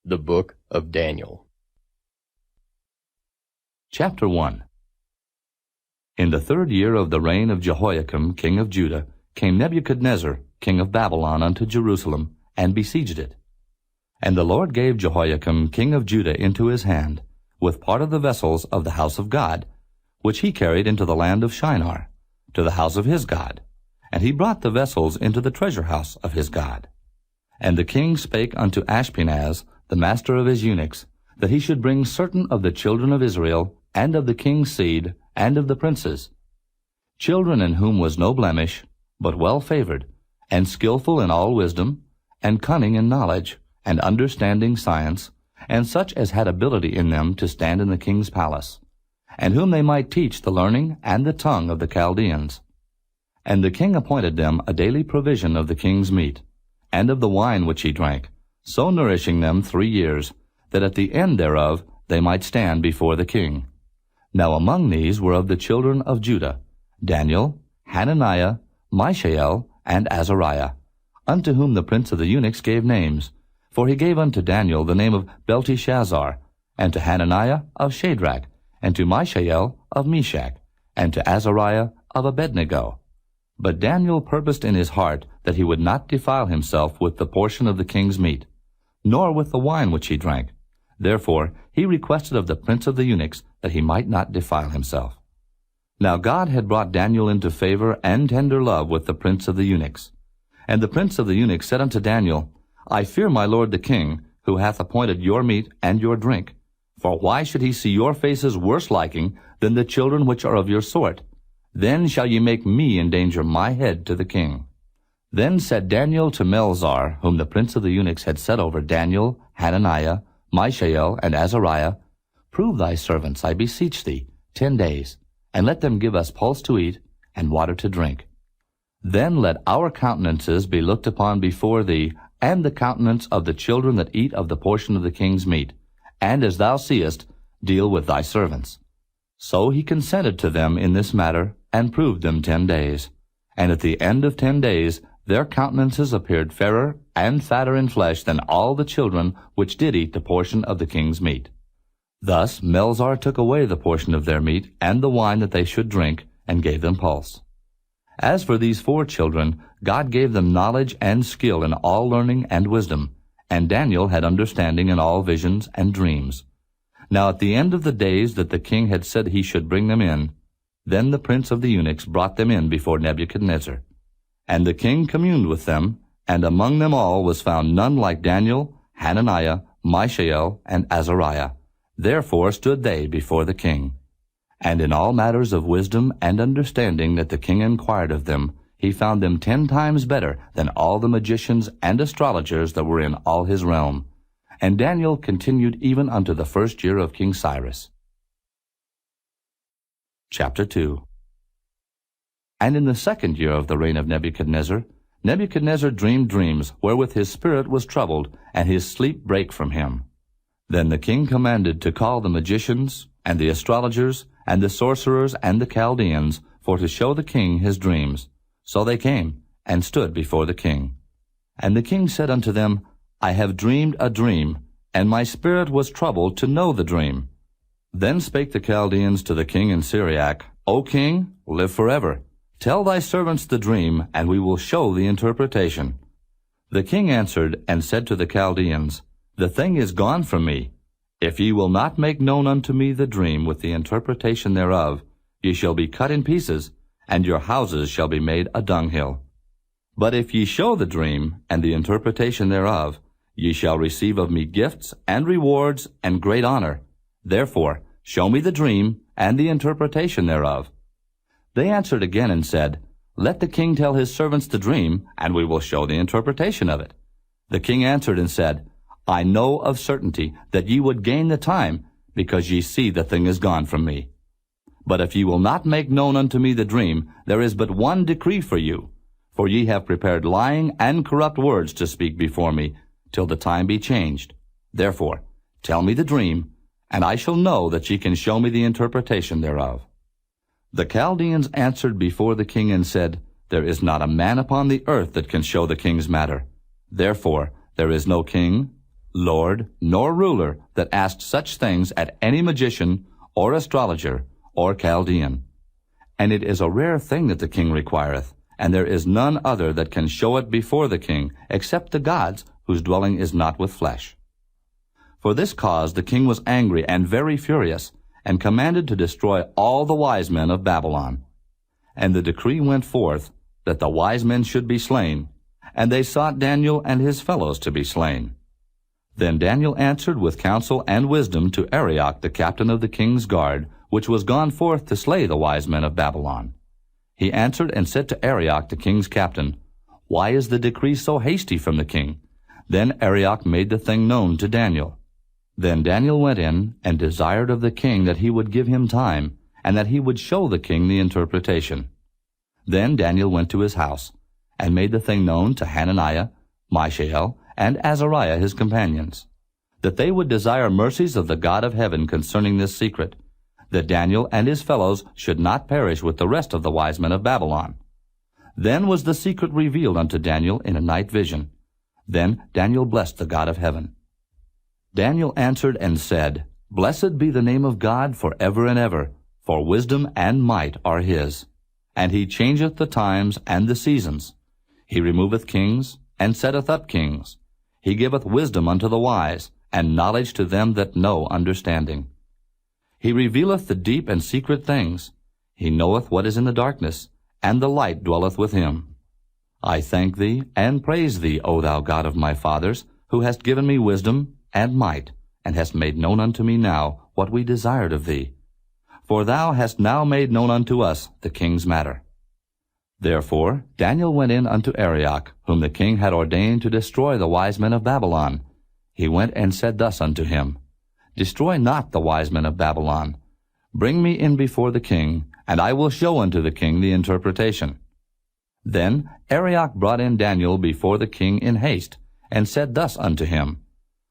The Book of Daniel. Chapter 1. In the 3rd year of the reign of Jehoiakim king of Judah came Nebuchadnezzar king of Babylon unto Jerusalem, and besieged it. And the Lord gave Jehoiakim king of Judah into his hand, with part of the vessels of the house of God, which he carried into the land of Shinar, to the house of his God. And he brought the vessels into the treasure house of his God. And the king spake unto Ashpenaz, the master of his eunuchs, that he should bring certain of the children of Israel, and of the king's seed, and of the princes, children in whom was no blemish, but well favored, and skillful in all wisdom, and cunning in knowledge, and understanding science, and such as had ability in them to stand in the king's palace, and whom they might teach the learning and the tongue of the Chaldeans. And the king appointed them a daily provision of the king's meat, and of the wine which he drank, so nourishing them 3 years, that at the end thereof they might stand before the king. Now among these were of the children of Judah, Daniel, Hananiah, Mishael, and Azariah, unto whom the prince of the eunuchs gave names. For he gave unto Daniel the name of Belteshazzar, and to Hananiah of Shadrach, and to Mishael of Meshach, and to Azariah of Abednego. But Daniel purposed in his heart that he would not defile himself with the portion of the king's meat, nor with the wine which he drank. Therefore he requested of the prince of the eunuchs that he might not defile himself. Now God had brought Daniel into favor and tender love with the prince of the eunuchs. And the prince of the eunuchs said unto Daniel, I fear my lord the king, who hath appointed your meat and your drink. For why should he see your faces worse liking than the children which are of your sort? Then shall ye make me endanger my head to the king. Then said Daniel to Melzar, whom the prince of the eunuchs had set over Daniel, Hananiah, Mishael, and Azariah, Prove thy servants, I beseech thee, 10 days, and let them give us pulse to eat, and water to drink. Then let our countenances be looked upon before thee, and the countenance of the children that eat of the portion of the king's meat, and as thou seest, deal with thy servants. So he consented to them in this matter, and proved them 10 days. And at the end of 10 days their countenances appeared fairer and fatter in flesh than all the children which did eat the portion of the king's meat. Thus Melzar took away the portion of their meat and the wine that they should drink, and gave them pulse. As for these 4 children, God gave them knowledge and skill in all learning and wisdom, and Daniel had understanding in all visions and dreams. Now at the end of the days that the king had said he should bring them in, then the prince of the eunuchs brought them in before Nebuchadnezzar. And the king communed with them, and among them all was found none like Daniel, Hananiah, Mishael, and Azariah. Therefore stood they before the king. And in all matters of wisdom and understanding that the king inquired of them, he found them 10 times better than all the magicians and astrologers that were in all his realm. And Daniel continued even unto the 1st year of King Cyrus. Chapter 2. And in the 2nd year of the reign of Nebuchadnezzar, Nebuchadnezzar dreamed dreams, wherewith his spirit was troubled, and his sleep brake from him. Then the king commanded to call the magicians, and the astrologers, and the sorcerers, and the Chaldeans, for to show the king his dreams. So they came, and stood before the king. And the king said unto them, I have dreamed a dream, and my spirit was troubled to know the dream. Then spake the Chaldeans to the king in Syriac, O king, live forever. Tell thy servants the dream, and we will show the interpretation. The king answered and said to the Chaldeans, The thing is gone from me. If ye will not make known unto me the dream with the interpretation thereof, ye shall be cut in pieces, and your houses shall be made a dunghill. But if ye show the dream and the interpretation thereof, ye shall receive of me gifts and rewards and great honor. Therefore show me the dream and the interpretation thereof. They answered again and said, Let the king tell his servants the dream, and we will show the interpretation of it. The king answered and said, I know of certainty that ye would gain the time, because ye see the thing is gone from me. But if ye will not make known unto me the dream, there is but one decree for you. For ye have prepared lying and corrupt words to speak before me, till the time be changed. Therefore tell me the dream, and I shall know that ye can show me the interpretation thereof. The Chaldeans answered before the king and said, There is not a man upon the earth that can show the king's matter. Therefore there is no king, lord, nor ruler that asked such things at any magician, or astrologer, or Chaldean. And it is a rare thing that the king requireth, and there is none other that can show it before the king, except the gods, whose dwelling is not with flesh. For this cause the king was angry and very furious, and commanded to destroy all the wise men of Babylon. And the decree went forth that the wise men should be slain, and they sought Daniel and his fellows to be slain. Then Daniel answered with counsel and wisdom to Arioch the captain of the king's guard, which was gone forth to slay the wise men of Babylon. He answered and said to Arioch the king's captain, Why is the decree so hasty from the king? Then Arioch made the thing known to Daniel. Then Daniel went in and desired of the king that he would give him time, and that he would show the king the interpretation. Then Daniel went to his house, and made the thing known to Hananiah, Mishael, and Azariah his companions, that they would desire mercies of the God of heaven concerning this secret, that Daniel and his fellows should not perish with the rest of the wise men of Babylon. Then was the secret revealed unto Daniel in a night vision. Then Daniel blessed the God of heaven. Daniel answered and said, Blessed be the name of God for ever and ever, for wisdom and might are his. And he changeth the times and the seasons. He removeth kings, and setteth up kings. He giveth wisdom unto the wise, and knowledge to them that know understanding. He revealeth the deep and secret things. He knoweth what is in the darkness, and the light dwelleth with him. I thank thee, and praise thee, O thou God of my fathers, who hast given me wisdom and might, and hast made known unto me now what we desired of thee. For thou hast now made known unto us the king's matter. Therefore Daniel went in unto Arioch, whom the king had ordained to destroy the wise men of Babylon. He went and said thus unto him, Destroy not the wise men of Babylon. Bring me in before the king, and I will show unto the king the interpretation. Then Arioch brought in Daniel before the king in haste, and said thus unto him,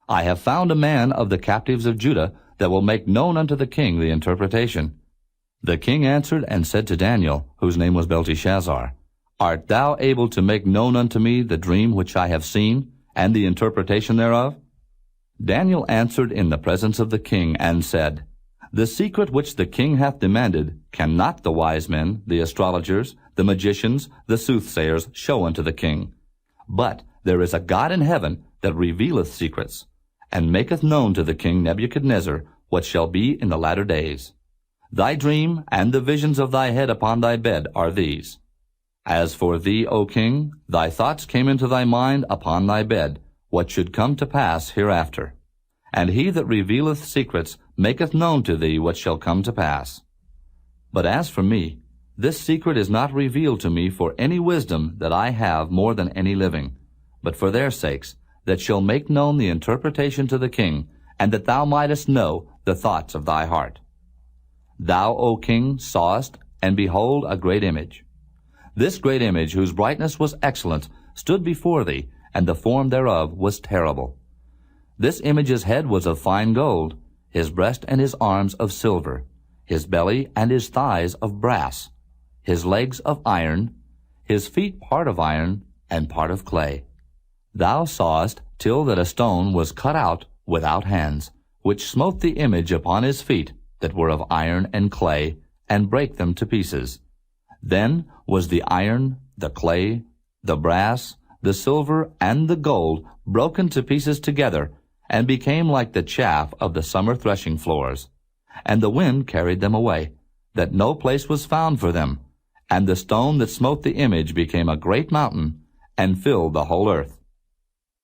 I have found a man of the captives of Judah that will make known unto the king the interpretation. The king answered and said to Daniel, whose name was Belteshazzar, Art thou able to make known unto me the dream which I have seen, and the interpretation thereof? Daniel answered in the presence of the king, and said, The secret which the king hath demanded cannot the wise men, the astrologers, the magicians, the soothsayers show unto the king. But there is a God in heaven that revealeth secrets, and maketh known to the king Nebuchadnezzar what shall be in the latter days. Thy dream and the visions of thy head upon thy bed are these. As for thee, O king, thy thoughts came into thy mind upon thy bed, what should come to pass hereafter. And he that revealeth secrets maketh known to thee what shall come to pass. But as for me, this secret is not revealed to me for any wisdom that I have more than any living, but for their sakes, that shall make known the interpretation to the king, and that thou mightest know the thoughts of thy heart. Thou, O king, sawest, and behold, a great image. This great image, whose brightness was excellent, stood before thee, and the form thereof was terrible. This image's head was of fine gold, his breast and his arms of silver, his belly and his thighs of brass, his legs of iron, his feet part of iron, and part of clay. Thou sawest till that a stone was cut out without hands, which smote the image upon his feet that were of iron and clay, and brake them to pieces. Then was the iron, the clay, the brass, the silver, and the gold broken to pieces together, and became like the chaff of the summer threshing floors. And the wind carried them away, that no place was found for them. And the stone that smote the image became a great mountain, and filled the whole earth.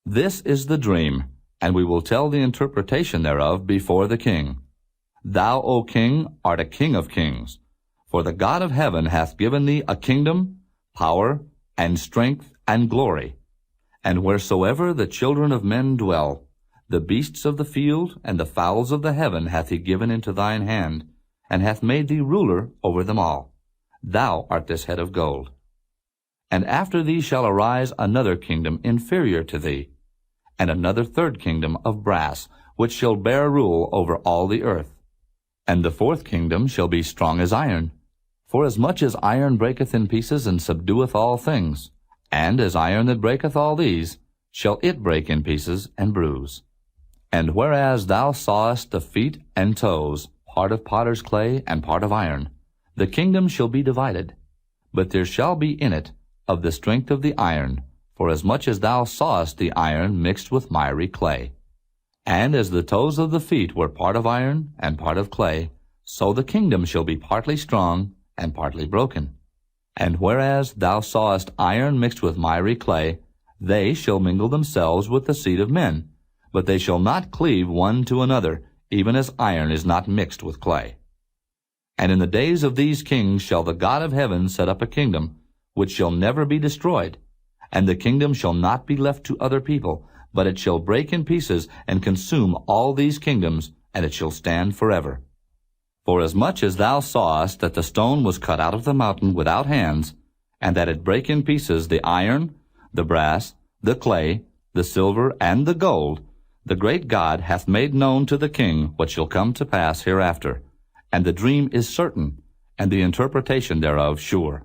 This is the dream, and we will tell the interpretation thereof before the king. Thou, O king, art a king of kings, for the God of heaven hath given thee a kingdom, power, and strength, and glory. And wheresoever the children of men dwell, the beasts of the field and the fowls of the heaven hath he given into thine hand, and hath made thee ruler over them all. Thou art this head of gold. And after thee shall arise another kingdom inferior to thee, and another third kingdom of brass, which shall bear rule over all the earth. And the fourth kingdom shall be strong as iron. For as much as iron breaketh in pieces and subdueth all things, and as iron that breaketh all these, shall it break in pieces and bruise. And whereas thou sawest the feet and toes, part of potter's clay and part of iron, the kingdom shall be divided. But there shall be in it of the strength of the iron, forasmuch as thou sawest the iron mixed with miry clay. And as the toes of the feet were part of iron and part of clay, so the kingdom shall be partly strong and partly broken. And whereas thou sawest iron mixed with miry clay, they shall mingle themselves with the seed of men, but they shall not cleave one to another, even as iron is not mixed with clay. And in the days of these kings shall the God of heaven set up a kingdom, which shall never be destroyed, and the kingdom shall not be left to other people, but it shall break in pieces and consume all these kingdoms, and it shall stand forever. Forasmuch as thou sawest that the stone was cut out of the mountain without hands, and that it brake in pieces the iron, the brass, the clay, the silver, and the gold, the great God hath made known to the king what shall come to pass hereafter, and the dream is certain, and the interpretation thereof sure.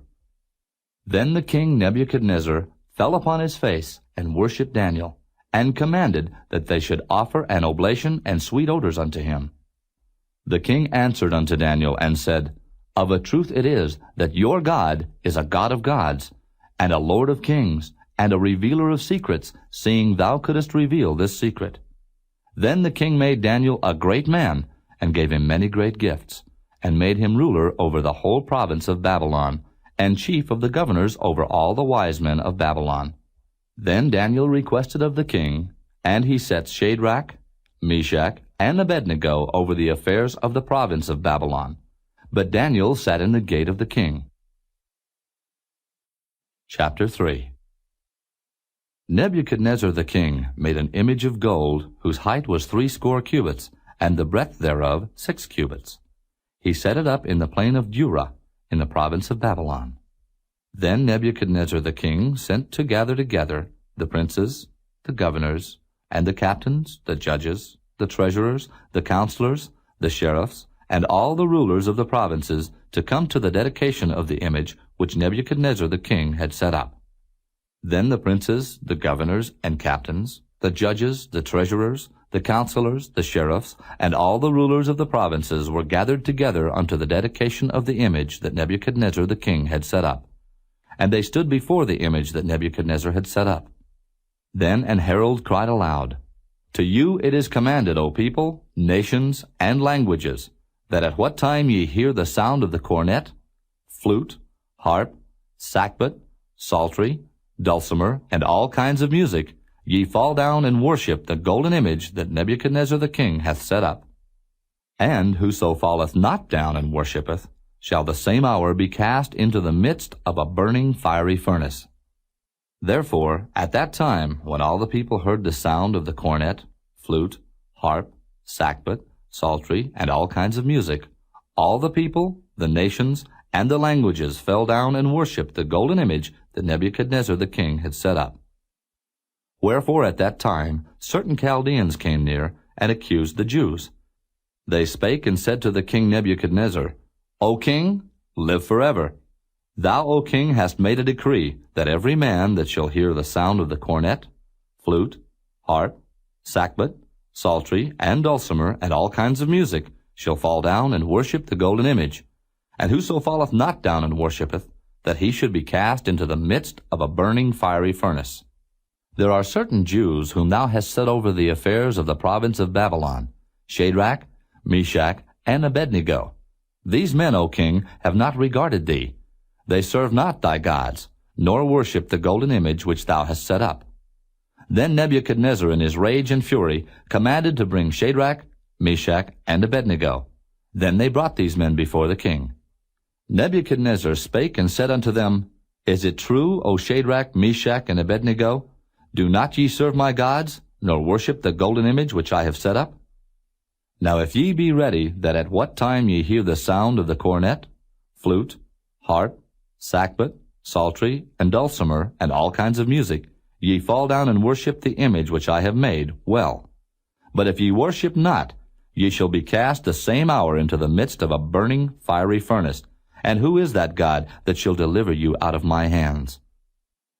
Then the king Nebuchadnezzar fell upon his face, and worshipped Daniel, and commanded that they should offer an oblation and sweet odors unto him. The king answered unto Daniel, and said, Of a truth it is that your God is a God of gods, and a Lord of kings, and a revealer of secrets, seeing thou couldest reveal this secret. Then the king made Daniel a great man, and gave him many great gifts, and made him ruler over the whole province of Babylon, and chief of the governors over all the wise men of Babylon. Then Daniel requested of the king, and he set Shadrach, Meshach, and Abednego over the affairs of the province of Babylon. But Daniel sat in the gate of the king. Chapter 3. Nebuchadnezzar the king made an image of gold, whose height was 60 cubits, and the breadth thereof 6 cubits. He set it up in the plain of Dura, in the province of Babylon. Then Nebuchadnezzar the king sent to gather together the princes, the governors, and the captains, the judges, the treasurers, the counselors, the sheriffs, and all the rulers of the provinces to come to the dedication of the image which Nebuchadnezzar the king had set up. Then the princes, the governors, and captains, the judges, the treasurers, the counselors, the sheriffs, and all the rulers of the provinces were gathered together unto the dedication of the image that Nebuchadnezzar the king had set up. And they stood before the image that Nebuchadnezzar had set up. Then an herald cried aloud, To you it is commanded, O people, nations, and languages, that at what time ye hear the sound of the cornet, flute, harp, sackbut, psaltery, dulcimer, and all kinds of music, ye fall down and worship the golden image that Nebuchadnezzar the king hath set up. And whoso falleth not down and worshippeth, shall the same hour be cast into the midst of a burning fiery furnace. Therefore, at that time, when all the people heard the sound of the cornet, flute, harp, sackbut, psaltery, and all kinds of music, all the people, the nations, and the languages fell down and worshipped the golden image that Nebuchadnezzar the king had set up. Wherefore at that time certain Chaldeans came near, and accused the Jews. They spake and said to the king Nebuchadnezzar, O king, live forever. Thou, O king, hast made a decree that every man that shall hear the sound of the cornet, flute, harp, sackbut, psaltery, and dulcimer, and all kinds of music, shall fall down and worship the golden image. And whoso falleth not down and worshippeth, that he should be cast into the midst of a burning fiery furnace. There are certain Jews whom thou hast set over the affairs of the province of Babylon, Shadrach, Meshach, and Abednego. These men, O king, have not regarded thee. They serve not thy gods, nor worship the golden image which thou hast set up. Then Nebuchadnezzar in his rage and fury commanded to bring Shadrach, Meshach, and Abednego. Then they brought these men before the king. Nebuchadnezzar spake and said unto them, Is it true, O Shadrach, Meshach, and Abednego? Do not ye serve my gods, nor worship the golden image which I have set up? Now if ye be ready, that at what time ye hear the sound of the cornet, flute, harp, sackbut, psaltery, and dulcimer, and all kinds of music, ye fall down and worship the image which I have made, well. But if ye worship not, ye shall be cast the same hour into the midst of a burning fiery furnace. And who is that God that shall deliver you out of my hands?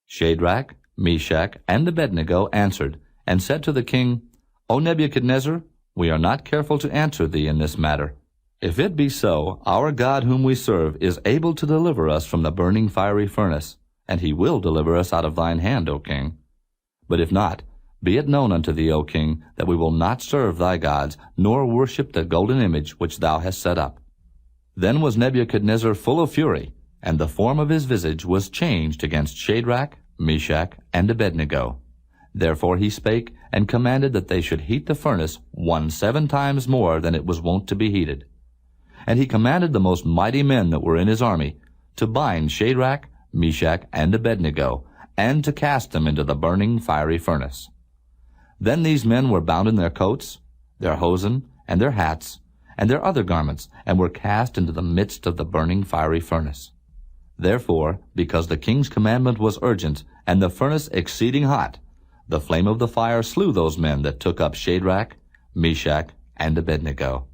Shadrach, Meshach, and Abednego answered, and said to the king, O Nebuchadnezzar, we are not careful to answer thee in this matter. If it be so, our God whom we serve is able to deliver us from the burning fiery furnace, and he will deliver us out of thine hand, O king. But if not, be it known unto thee, O king, that we will not serve thy gods, nor worship the golden image which thou hast set up. Then was Nebuchadnezzar full of fury, and the form of his visage was changed against Shadrach, Meshach, and Abednego. Therefore he spake, and commanded that they should heat the furnace 7 times more than it was wont to be heated. And he commanded the most mighty men that were in his army to bind Shadrach, Meshach, and Abednego, and to cast them into the burning fiery furnace. Then these men were bound in their coats, their hosen, and their hats, and their other garments, and were cast into the midst of the burning fiery furnace. Therefore, because the king's commandment was urgent, and the furnace exceeding hot, the flame of the fire slew those men that took up Shadrach, Meshach, and Abednego.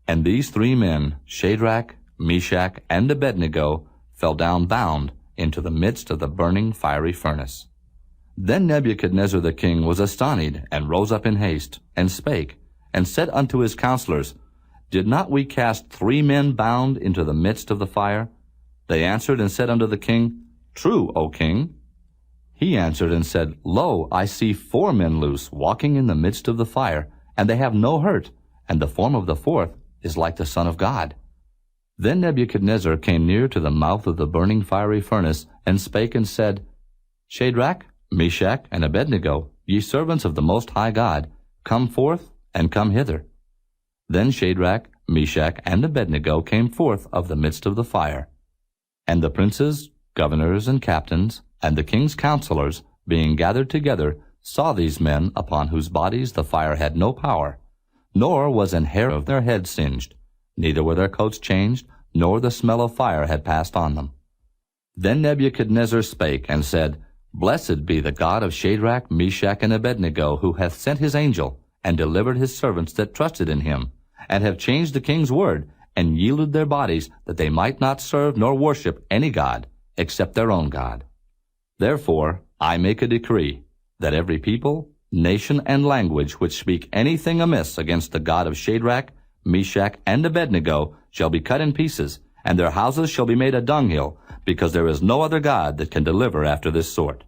And these 3 men, Shadrach, Meshach, and Abednego, fell down bound into the midst of the burning fiery furnace. Then Nebuchadnezzar the king was astonished, and rose up in haste, and spake, and said unto his counselors, Did not we cast 3 men bound into the midst of the fire? They answered and said unto the king, True, O king. He answered and said, Lo, I see 4 men loose, walking in the midst of the fire, and they have no hurt, and the form of the 4th is like the Son of God. Then Nebuchadnezzar came near to the mouth of the burning fiery furnace, and spake and said, Shadrach, Meshach, and Abednego, ye servants of the Most High God, come forth, and come hither. Then Shadrach, Meshach, and Abednego came forth of the midst of the fire. And the princes, governors, and captains, and the king's counselors, being gathered together, saw these men upon whose bodies the fire had no power, nor was an hair of their head singed, neither were their coats changed, nor the smell of fire had passed on them. Then Nebuchadnezzar spake and said, Blessed be the God of Shadrach, Meshach, and Abednego, who hath sent his angel, and delivered his servants that trusted in him, and have changed the king's word, and yielded their bodies, that they might not serve nor worship any god, except their own God. Therefore I make a decree, that every people, nation, and language which speak anything amiss against the God of Shadrach, Meshach, and Abednego shall be cut in pieces, and their houses shall be made a dunghill, because there is no other God that can deliver after this sort.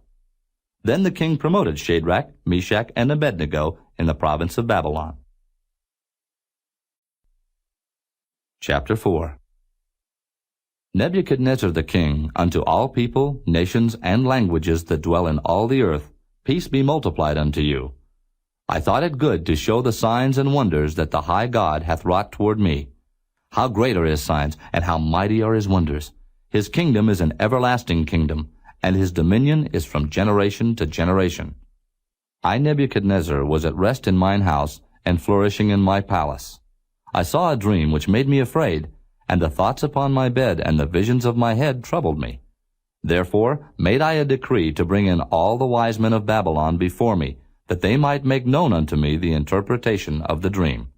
Then the king promoted Shadrach, Meshach, and Abednego in the province of Babylon. Chapter 4. Nebuchadnezzar the king, unto all people, nations, and languages that dwell in all the earth, peace be multiplied unto you. I thought it good to show the signs and wonders that the high God hath wrought toward me. How great are his signs, and how mighty are his wonders! His kingdom is an everlasting kingdom, and his dominion is from generation to generation. I, Nebuchadnezzar, was at rest in mine house, and flourishing in my palace. I saw a dream which made me afraid, and the thoughts upon my bed and the visions of my head troubled me. Therefore made I a decree to bring in all the wise men of Babylon before me, that they might make known unto me the interpretation of the dream.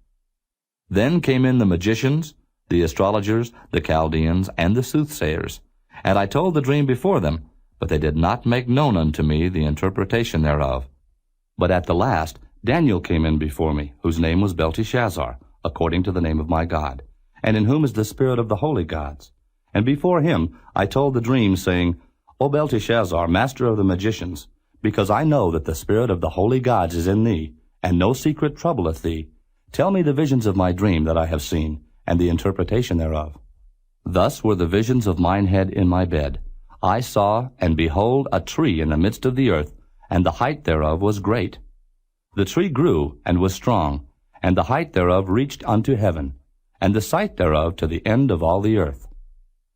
Then came in the magicians, the astrologers, the Chaldeans, and the soothsayers, and I told the dream before them, but they did not make known unto me the interpretation thereof. But at the last Daniel came in before me, whose name was Belteshazzar, according to the name of my God, and in whom is the spirit of the holy gods. And before him I told the dream, saying, O Belteshazzar, master of the magicians, because I know that the spirit of the holy gods is in thee, and no secret troubleth thee, tell me the visions of my dream that I have seen, and the interpretation thereof. Thus were the visions of mine head in my bed. I saw, and behold, a tree in the midst of the earth, and the height thereof was great. The tree grew, and was strong, and the height thereof reached unto heaven, and the sight thereof to the end of all the earth.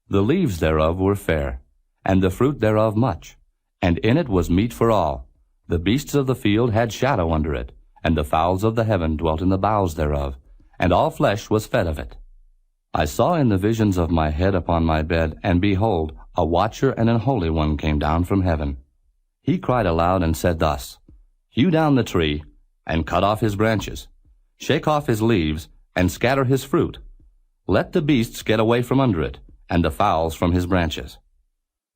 The leaves thereof were fair, and the fruit thereof much, and in it was meat for all. The beasts of the field had shadow under it, and the fowls of the heaven dwelt in the boughs thereof, and all flesh was fed of it. I saw in the visions of my head upon my bed, and behold, a watcher and an holy one came down from heaven. He cried aloud and said thus, Hew down the tree, and cut off his branches, shake off his leaves, and scatter his fruit. Let the beasts get away from under it, and the fowls from his branches.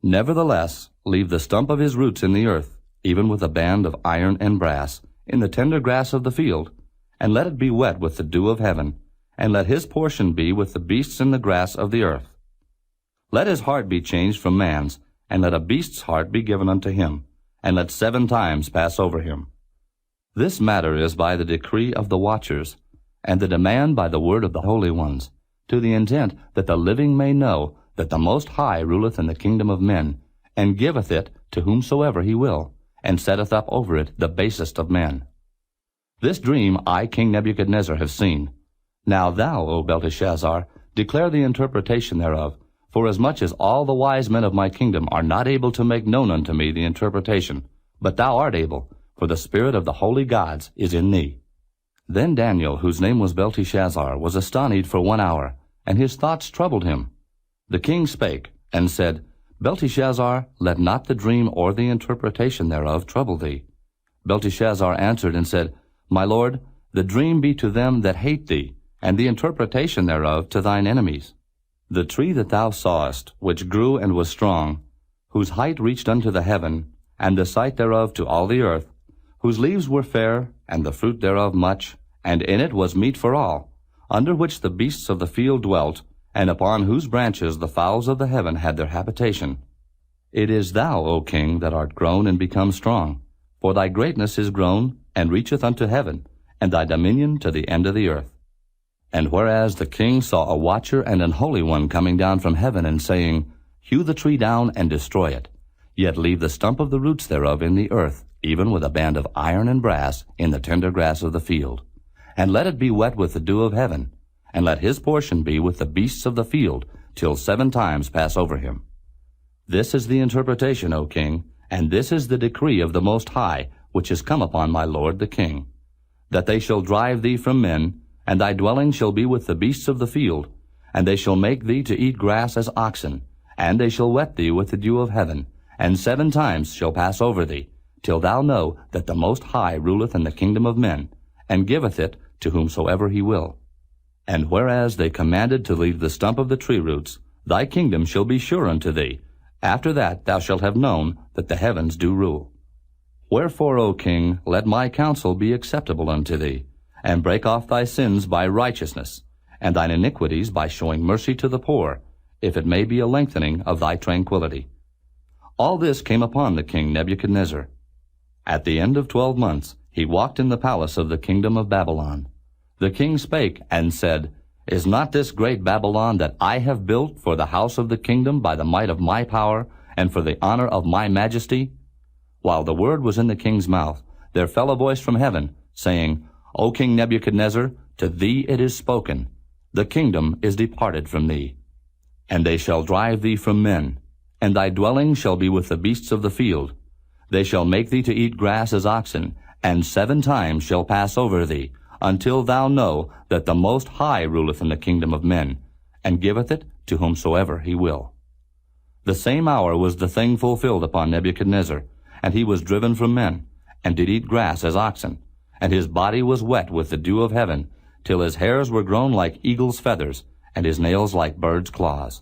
Nevertheless, leave the stump of his roots in the earth, even with a band of iron and brass, in the tender grass of the field, and let it be wet with the dew of heaven, and let his portion be with the beasts in the grass of the earth. Let his heart be changed from man's, and let a beast's heart be given unto him, and let 7 times pass over him. This matter is by the decree of the watchers, and the demand by the word of the holy ones, to the intent that the living may know that the Most High ruleth in the kingdom of men, and giveth it to whomsoever he will, and setteth up over it the basest of men. This dream I, King Nebuchadnezzar, have seen. Now thou, O Belteshazzar, declare the interpretation thereof, forasmuch as all the wise men of my kingdom are not able to make known unto me the interpretation, but thou art able, for the spirit of the holy gods is in thee. Then Daniel, whose name was Belteshazzar, was astonied for 1 hour, and his thoughts troubled him. The king spake, and said, Belteshazzar, let not the dream or the interpretation thereof trouble thee. Belteshazzar answered and said, My lord, the dream be to them that hate thee, and the interpretation thereof to thine enemies. The tree that thou sawest, which grew and was strong, whose height reached unto the heaven, and the sight thereof to all the earth, whose leaves were fair, and the fruit thereof much, and in it was meat for all, under which the beasts of the field dwelt, and upon whose branches the fowls of the heaven had their habitation. It is thou, O king, that art grown and become strong, for thy greatness is grown, and reacheth unto heaven, and thy dominion to the end of the earth. And whereas the king saw a watcher and an holy one coming down from heaven, and saying, Hew the tree down and destroy it, yet leave the stump of the roots thereof in the earth, even with a band of iron and brass in the tender grass of the field. And let it be wet with the dew of heaven, and let his portion be with the beasts of the field, till 7 times pass over him. This is the interpretation, O king, and this is the decree of the Most High, which is come upon my lord the king, that they shall drive thee from men, and thy dwelling shall be with the beasts of the field, and they shall make thee to eat grass as oxen, and they shall wet thee with the dew of heaven, and 7 times shall pass over thee, till thou know that the Most High ruleth in the kingdom of men, and giveth it to whomsoever he will. And whereas they commanded to leave the stump of the tree roots, thy kingdom shall be sure unto thee. After that thou shalt have known that the heavens do rule. Wherefore, O king, let my counsel be acceptable unto thee, and break off thy sins by righteousness, and thine iniquities by showing mercy to the poor, if it may be a lengthening of thy tranquility. All this came upon the king Nebuchadnezzar. At the end of 12 months he walked in the palace of the kingdom of Babylon. The king spake and said, Is not this great Babylon that I have built for the house of the kingdom by the might of my power, and for the honor of my majesty? While the word was in the king's mouth, there fell a voice from heaven, saying, O King Nebuchadnezzar, to thee it is spoken, the kingdom is departed from thee. And they shall drive thee from men, and thy dwelling shall be with the beasts of the field. They shall make thee to eat grass as oxen, and 7 times shall pass over thee, until thou know that the Most High ruleth in the kingdom of men, and giveth it to whomsoever he will. The same hour was the thing fulfilled upon Nebuchadnezzar, and he was driven from men, and did eat grass as oxen, and his body was wet with the dew of heaven, till his hairs were grown like eagle's feathers, and his nails like birds' claws.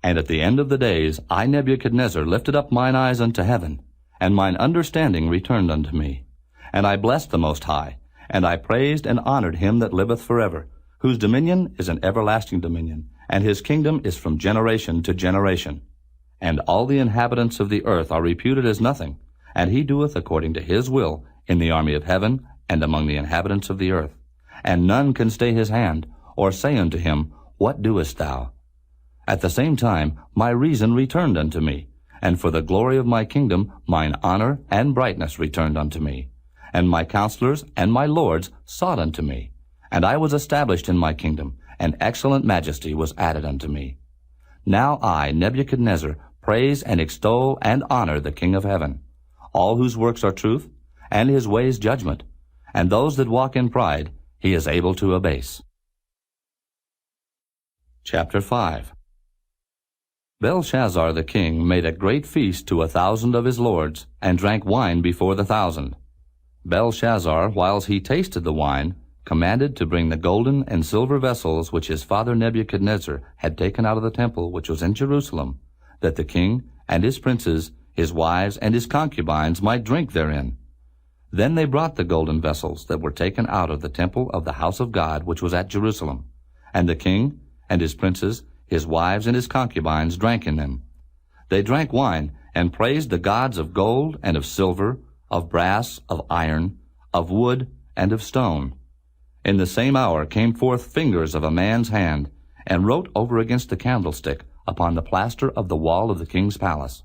And at the end of the days I, Nebuchadnezzar, lifted up mine eyes unto heaven, and mine understanding returned unto me. And I blessed the Most High, and I praised and honored him that liveth forever, whose dominion is an everlasting dominion, and his kingdom is from generation to generation. And all the inhabitants of the earth are reputed as nothing, and he doeth according to his will in the army of heaven and among the inhabitants of the earth. And none can stay his hand, or say unto him, What doest thou? At the same time my reason returned unto me, and for the glory of my kingdom mine honor and brightness returned unto me. And my counselors and my lords sought unto me, and I was established in my kingdom, and excellent majesty was added unto me. Now I, Nebuchadnezzar, praise and extol and honor the King of heaven, all whose works are truth, and his ways judgment, and those that walk in pride he is able to abase. Chapter 5. Belshazzar the king made a great feast to 1,000 of his lords, and drank wine before the 1,000. Belshazzar, whiles he tasted the wine, commanded to bring the golden and silver vessels which his father Nebuchadnezzar had taken out of the temple which was in Jerusalem, that the king and his princes, his wives, and his concubines might drink therein. Then they brought the golden vessels that were taken out of the temple of the house of God which was at Jerusalem. And the king and his princes, his wives and his concubines drank in them. They drank wine, and praised the gods of gold and of silver, of brass, of iron, of wood, and of stone. In the same hour came forth fingers of a man's hand, and wrote over against the candlestick upon the plaster of the wall of the king's palace.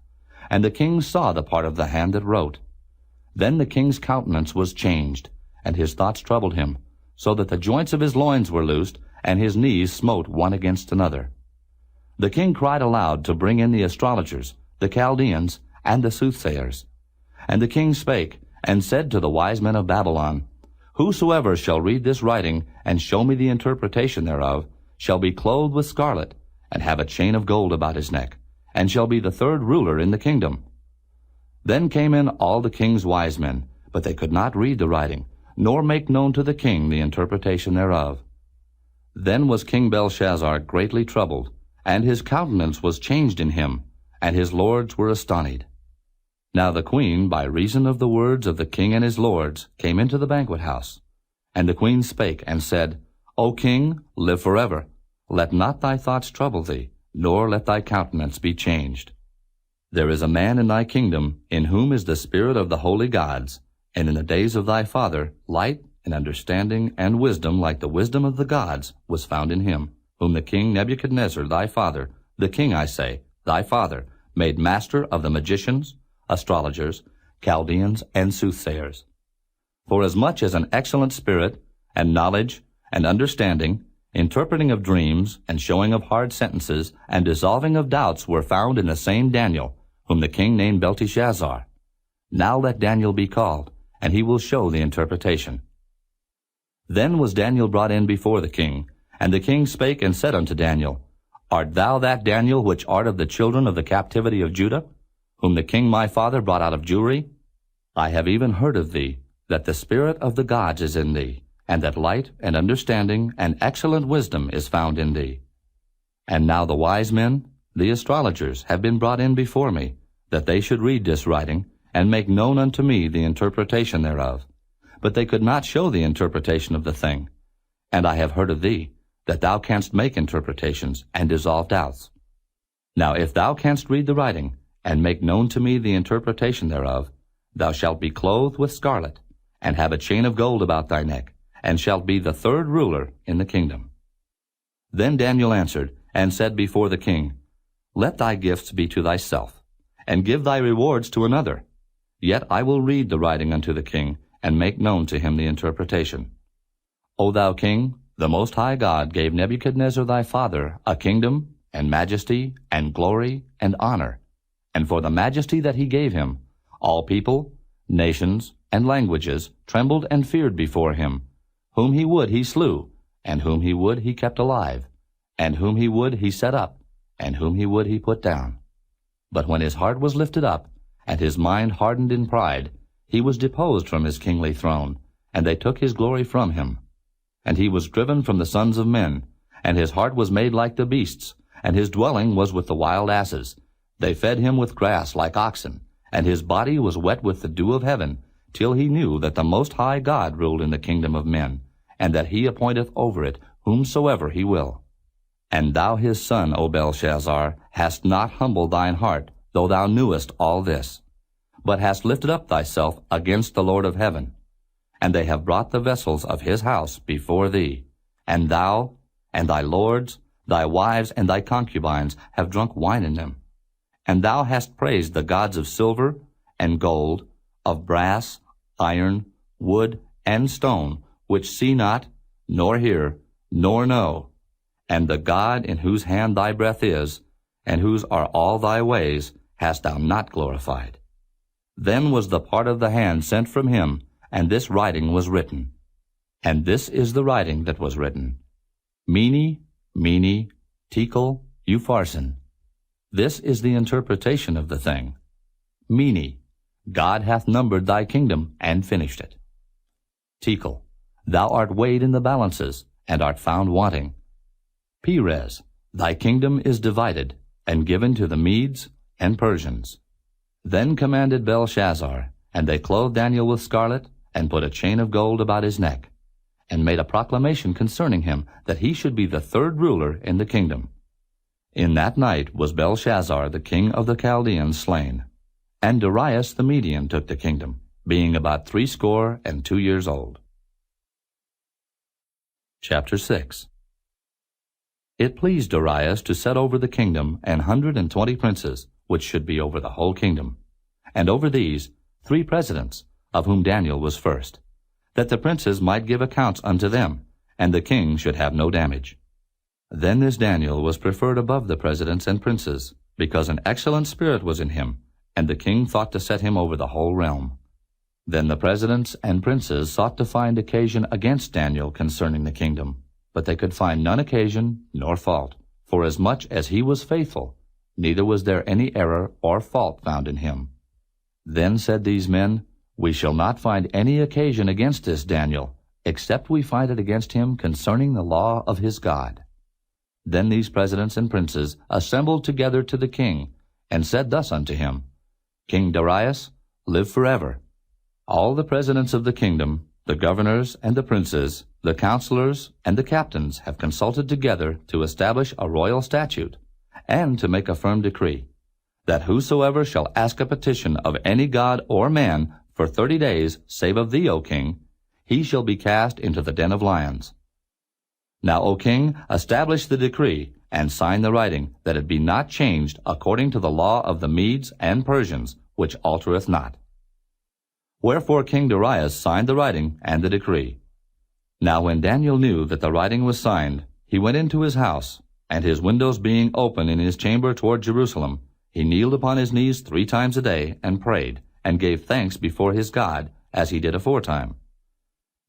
And the king saw the part of the hand that wrote. Then the king's countenance was changed, and his thoughts troubled him, so that the joints of his loins were loosed, and his knees smote one against another. The king cried aloud to bring in the astrologers, the Chaldeans, and the soothsayers. And the king spake, and said to the wise men of Babylon, Whosoever shall read this writing, and show me the interpretation thereof, shall be clothed with scarlet, and have a chain of gold about his neck, and shall be the third ruler in the kingdom. Then came in all the king's wise men, but they could not read the writing, nor make known to the king the interpretation thereof. Then was King Belshazzar greatly troubled, and his countenance was changed in him, and his lords were astonied. Now the queen, by reason of the words of the king and his lords, came into the banquet house. And the queen spake, and said, O king, live forever. Let not thy thoughts trouble thee, nor let thy countenance be changed. There is a man in thy kingdom, in whom is the spirit of the holy gods, and in the days of thy father light and understanding and wisdom like the wisdom of the gods was found in him, whom the king Nebuchadnezzar thy father, the king, I say, thy father, made master of the magicians, astrologers, Chaldeans, and soothsayers. Forasmuch as an excellent spirit, and knowledge, and understanding, interpreting of dreams, and showing of hard sentences, and dissolving of doubts were found in the same Daniel, whom the king named Belteshazzar. Now let Daniel be called, and he will show the interpretation. Then was Daniel brought in before the king, and the king spake and said unto Daniel, Art thou that Daniel which art of the children of the captivity of Judah, whom the king my father brought out of Jewry? I have even heard of thee, that the spirit of the gods is in thee, and that light and understanding and excellent wisdom is found in thee. And now the wise men, the astrologers, have been brought in before me, that they should read this writing, and make known unto me the interpretation thereof. But they could not show the interpretation of the thing. And I have heard of thee, that thou canst make interpretations, and dissolve doubts. Now if thou canst read the writing, and make known to me the interpretation thereof, thou shalt be clothed with scarlet, and have a chain of gold about thy neck, and shalt be the third ruler in the kingdom. Then Daniel answered, and said before the king, Let thy gifts be to thyself, and give thy rewards to another. Yet I will read the writing unto the king, and make known to him the interpretation. O thou king, the Most High God gave Nebuchadnezzar thy father a kingdom, and majesty, and glory, and honor. And for the majesty that he gave him, all people, nations, and languages trembled and feared before him. Whom he would he slew, and whom he would he kept alive, and whom he would he set up, and whom he would he put down. But when his heart was lifted up, and his mind hardened in pride, he was deposed from his kingly throne, and they took his glory from him. And he was driven from the sons of men, and his heart was made like the beasts, and his dwelling was with the wild asses. They fed him with grass like oxen, and his body was wet with the dew of heaven, till he knew that the Most High God ruled in the kingdom of men, and that he appointeth over it whomsoever he will. And thou his son, O Belshazzar, hast not humbled thine heart, though thou knewest all this, but hast lifted up thyself against the Lord of heaven. And they have brought the vessels of his house before thee, and thou, and thy lords, thy wives, and thy concubines have drunk wine in them. And thou hast praised the gods of silver and gold, of brass, iron, wood, and stone, which see not, nor hear, nor know, and the God in whose hand thy breath is, and whose are all thy ways, hast thou not glorified. Then was the part of the hand sent from him, and this writing was written. And this is the writing that was written. Mene, Mene, Tekel, Upharsin. This is the interpretation of the thing. Mene, God hath numbered thy kingdom, and finished it. Tekel, thou art weighed in the balances, and art found wanting. Peres, thy kingdom is divided, and given to the Medes and Persians. Then commanded Belshazzar, and they clothed Daniel with scarlet, and put a chain of gold about his neck, and made a proclamation concerning him, that he should be the third ruler in the kingdom. In that night was Belshazzar the king of the Chaldeans slain, and Darius the Median took the kingdom, being about 62 years old. Chapter 6. It pleased Darius to set over the kingdom 120 princes, which should be over the whole kingdom, and over these 3 presidents, of whom Daniel was first, that the princes might give accounts unto them, and the king should have no damage. Then this Daniel was preferred above the presidents and princes, because an excellent spirit was in him, and the king thought to set him over the whole realm. Then the presidents and princes sought to find occasion against Daniel concerning the kingdom, but they could find none occasion nor fault, forasmuch as he was faithful, neither was there any error or fault found in him. Then said these men, We shall not find any occasion against this Daniel, except we find it against him concerning the law of his God. Then these presidents and princes assembled together to the king, and said thus unto him, King Darius, live forever. All the presidents of the kingdom, the governors and the princes, the counselors and the captains have consulted together to establish a royal statute, and to make a firm decree, that whosoever shall ask a petition of any god or man for 30 days, save of thee, O king, he shall be cast into the den of lions. Now, O king, establish the decree, and sign the writing, that it be not changed according to the law of the Medes and Persians, which altereth not. Wherefore King Darius signed the writing and the decree. Now when Daniel knew that the writing was signed, he went into his house, and his windows being open in his chamber toward Jerusalem, he kneeled upon his knees 3 times a day, and prayed, and gave thanks before his God, as he did aforetime.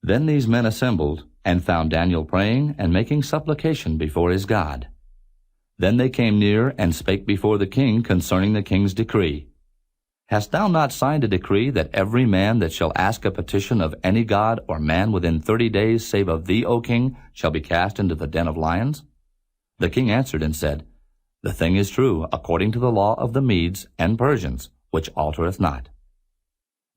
Then these men assembled, and found Daniel praying and making supplication before his God. Then they came near and spake before the king concerning the king's decree. Hast thou not signed a decree that every man that shall ask a petition of any god or man within 30 days, save of thee, O king, shall be cast into the den of lions? The king answered and said, The thing is true, according to the law of the Medes and Persians, which altereth not.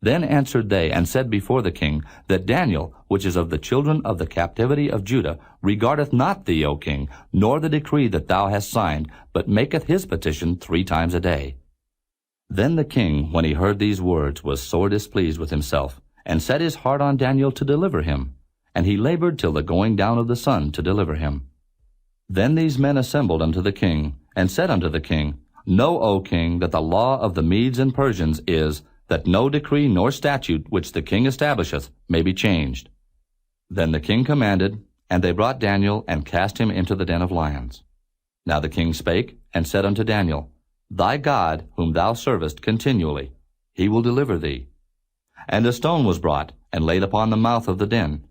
Then answered they and said before the king, that Daniel, which is of the children of the captivity of Judah, regardeth not thee, O king, nor the decree that thou hast signed, but maketh his petition 3 times a day. Then the king, when he heard these words, was sore displeased with himself, and set his heart on Daniel to deliver him, and he labored till the going down of the sun to deliver him. Then these men assembled unto the king, and said unto the king, Know, O king, that the law of the Medes and Persians is, that no decree nor statute which the king establisheth may be changed. Then the king commanded, and they brought Daniel, and cast him into the den of lions. Now the king spake, and said unto Daniel, Thy God, whom thou servest continually, he will deliver thee. And a stone was brought, and laid upon the mouth of the den,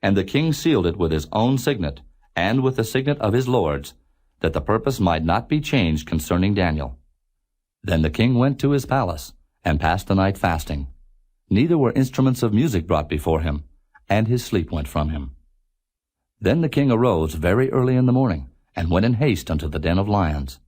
and the king sealed it with his own signet, and with the signet of his lords, that the purpose might not be changed concerning Daniel. Then the king went to his palace, and passed the night fasting. Neither were instruments of music brought before him, and his sleep went from him. Then the king arose very early in the morning, and went in haste unto the den of lions.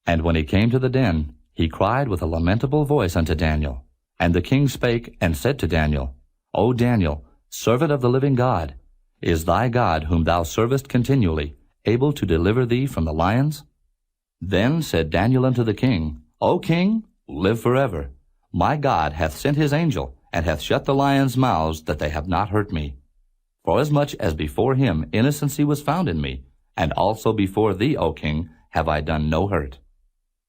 And when he came to the den, he cried with a lamentable voice unto Daniel. And the king spake, and said to Daniel, O Daniel, servant of the living God, is thy God, whom thou servest continually, able to deliver thee from the lions? Then said Daniel unto the king, O king, live forever. My God hath sent his angel, and hath shut the lions' mouths, that they have not hurt me. Forasmuch as before him innocency was found in me, and also before thee, O king, have I done no hurt.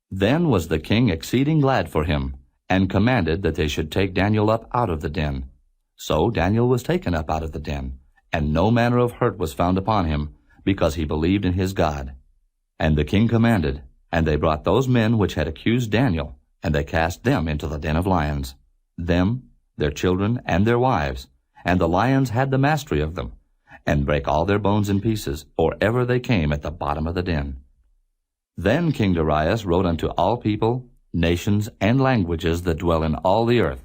Then was the king exceeding glad for him, and commanded that they should take Daniel up out of the den. So Daniel was taken up out of the den, and no manner of hurt was found upon him, because he believed in his God. And the king commanded, and they brought those men which had accused Daniel, and they cast them into the den of lions, them, their children, and their wives, and the lions had the mastery of them, and brake all their bones in pieces, or ever they came at the bottom of the den. Then King Darius wrote unto all people, nations, and languages that dwell in all the earth,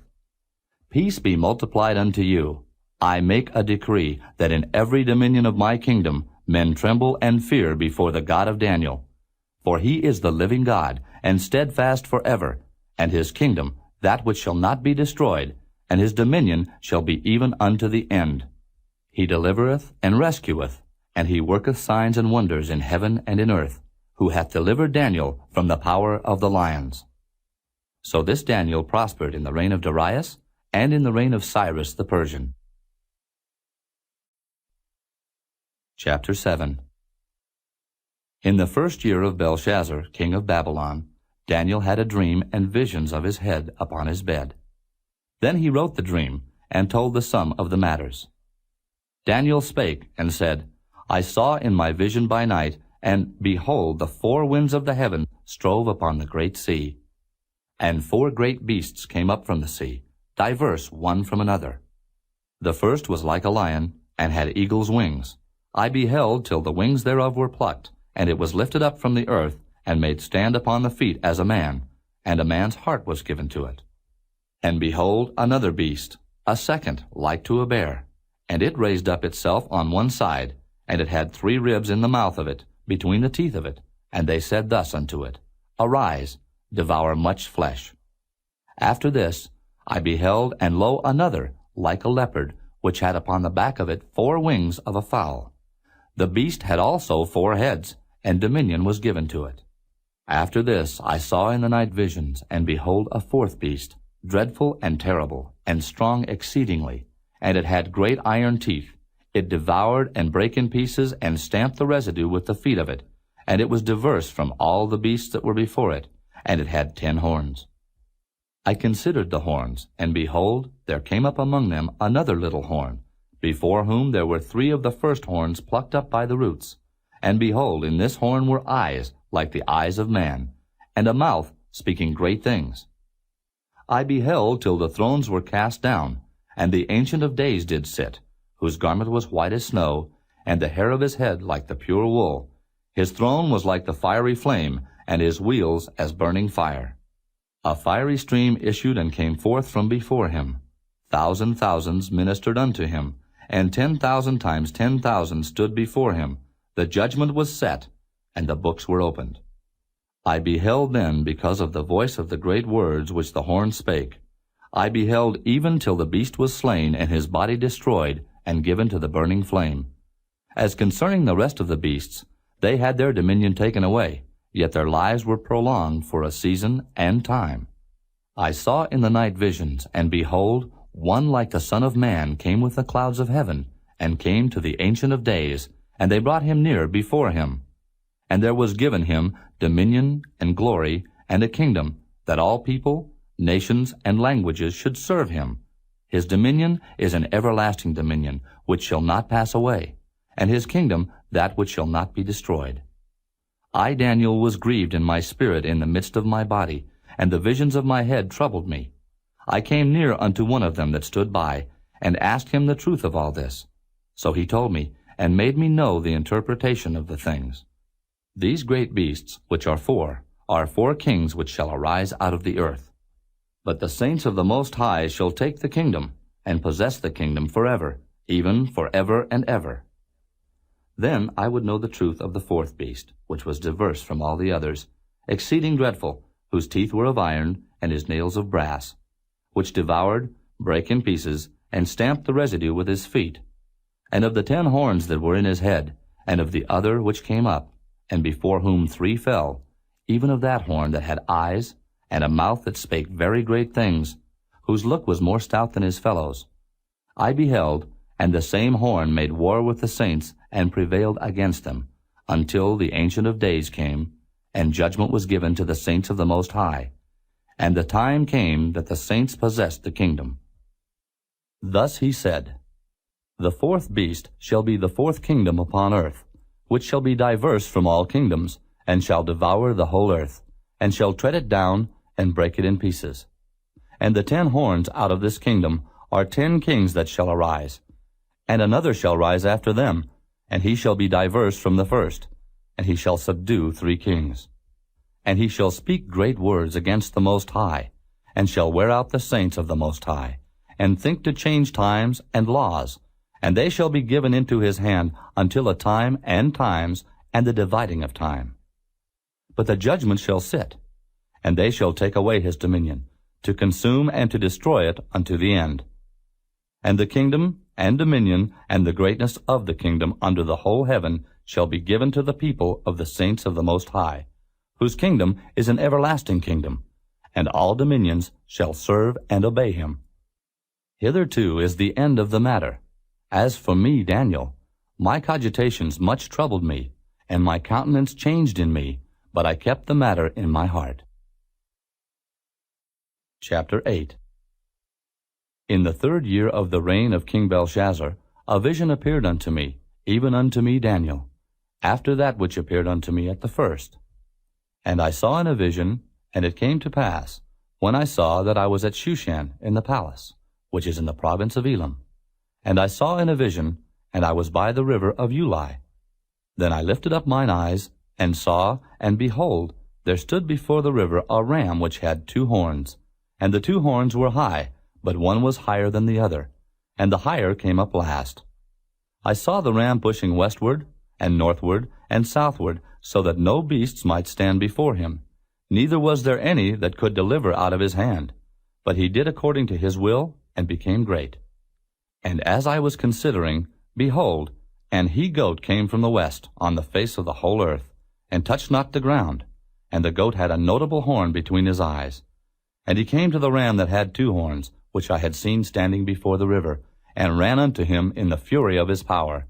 Peace be multiplied unto you. I make a decree that in every dominion of my kingdom men tremble and fear before the God of Daniel. For he is the living God, and steadfast forever, and his kingdom that which shall not be destroyed, and his dominion shall be even unto the end. He delivereth and rescueth, and he worketh signs and wonders in heaven and in earth, who hath delivered Daniel from the power of the lions. So this Daniel prospered in the reign of Darius, and in the reign of Cyrus the Persian. Chapter 7. In the first year of Belshazzar, king of Babylon, Daniel had a dream and visions of his head upon his bed. Then he wrote the dream, and told the sum of the matters. Daniel spake, and said, I saw in my vision by night, and behold, the four winds of the heaven strove upon the great sea. And four great beasts came up from the sea, diverse one from another. The first was like a lion, and had eagle's wings. I beheld till the wings thereof were plucked, and it was lifted up from the earth, and made stand upon the feet as a man, and a man's heart was given to it. And behold, another beast, a second, like to a bear, and it raised up itself on one side, and it had 3 ribs in the mouth of it, between the teeth of it, and they said thus unto it, Arise, devour much flesh. After this I beheld, and lo, another, like a leopard, which had upon the back of it 4 wings of a fowl. The beast had also 4 heads, and dominion was given to it. After this I saw in the night visions, and behold, a 4th beast, dreadful and terrible, and strong exceedingly, and it had great iron teeth. It devoured and brake in pieces, and stamped the residue with the feet of it, and it was diverse from all the beasts that were before it, and it had 10 horns. I considered the horns, and behold, there came up among them another little horn, before whom there were 3 of the first horns plucked up by the roots. And behold, in this horn were eyes like the eyes of man, and a mouth speaking great things. I beheld till the thrones were cast down, and the Ancient of Days did sit, whose garment was white as snow, and the hair of his head like the pure wool. His throne was like the fiery flame, and his wheels as burning fire. A fiery stream issued and came forth from before him. 1,000 thousands ministered unto him, and 10,000 times 10,000 stood before him. The judgment was set, and the books were opened. I beheld then because of the voice of the great words which the horn spake. I beheld even till the beast was slain, and his body destroyed, and given to the burning flame. As concerning the rest of the beasts, they had their dominion taken away, yet their lives were prolonged for a season and time. I saw in the night visions, and behold, one like the Son of Man came with the clouds of heaven, and came to the Ancient of Days, and they brought him near before him. And there was given him dominion and glory and a kingdom, that all people, nations, and languages should serve him. His dominion is an everlasting dominion, which shall not pass away, and his kingdom that which shall not be destroyed. I, Daniel, was grieved in my spirit in the midst of my body, and the visions of my head troubled me. I came near unto one of them that stood by, and asked him the truth of all this. So he told me, and made me know the interpretation of the things. These great beasts, which are 4, are 4 kings which shall arise out of the earth. But the saints of the Most High shall take the kingdom, and possess the kingdom forever, even forever and ever. Then I would know the truth of the 4th beast, which was diverse from all the others, exceeding dreadful, whose teeth were of iron, and his nails of brass, which devoured, brake in pieces, and stamped the residue with his feet. And of the 10 horns that were in his head, and of the other which came up, and before whom 3 fell, even of that horn that had eyes, and a mouth that spake very great things, whose look was more stout than his fellows. I beheld, and the same horn made war with the saints, and prevailed against them, until the Ancient of Days came, and judgment was given to the saints of the Most High. And the time came that the saints possessed the kingdom. Thus he said, The 4th beast shall be the 4th kingdom upon earth, which shall be diverse from all kingdoms, and shall devour the whole earth, and shall tread it down, and break it in pieces. And the 10 horns out of this kingdom are 10 kings that shall arise, and another shall rise after them, and he shall be diverse from the first, and he shall subdue 3 kings. And he shall speak great words against the Most High, and shall wear out the saints of the Most High, and think to change times and laws, and they shall be given into his hand until a time and times, and the dividing of time. But the judgment shall sit, and they shall take away his dominion, to consume and to destroy it unto the end. And the kingdom, and dominion, and the greatness of the kingdom under the whole heaven shall be given to the people of the saints of the Most High, whose kingdom is an everlasting kingdom, and all dominions shall serve and obey him. Hitherto is the end of the matter. As for me, Daniel, my cogitations much troubled me, and my countenance changed in me, but I kept the matter in my heart. Chapter 8. In the 3rd year of the reign of King Belshazzar, a vision appeared unto me, even unto me Daniel, after that which appeared unto me at the first. And I saw in a vision, and it came to pass, when I saw that I was at Shushan in the palace, which is in the province of Elam. And I saw in a vision, and I was by the river of Ulai. Then I lifted up mine eyes, and saw, and behold, there stood before the river a ram which had 2 horns, and the 2 horns were high, but one was higher than the other, and the higher came up last. I saw the ram pushing westward, and northward, and southward, so that no beasts might stand before him, neither was there any that could deliver out of his hand. But he did according to his will, and became great. And as I was considering, behold, an he-goat came from the west on the face of the whole earth, and touched not the ground, and the goat had a notable horn between his eyes. And he came to the ram that had 2 horns, which I had seen standing before the river, and ran unto him in the fury of his power.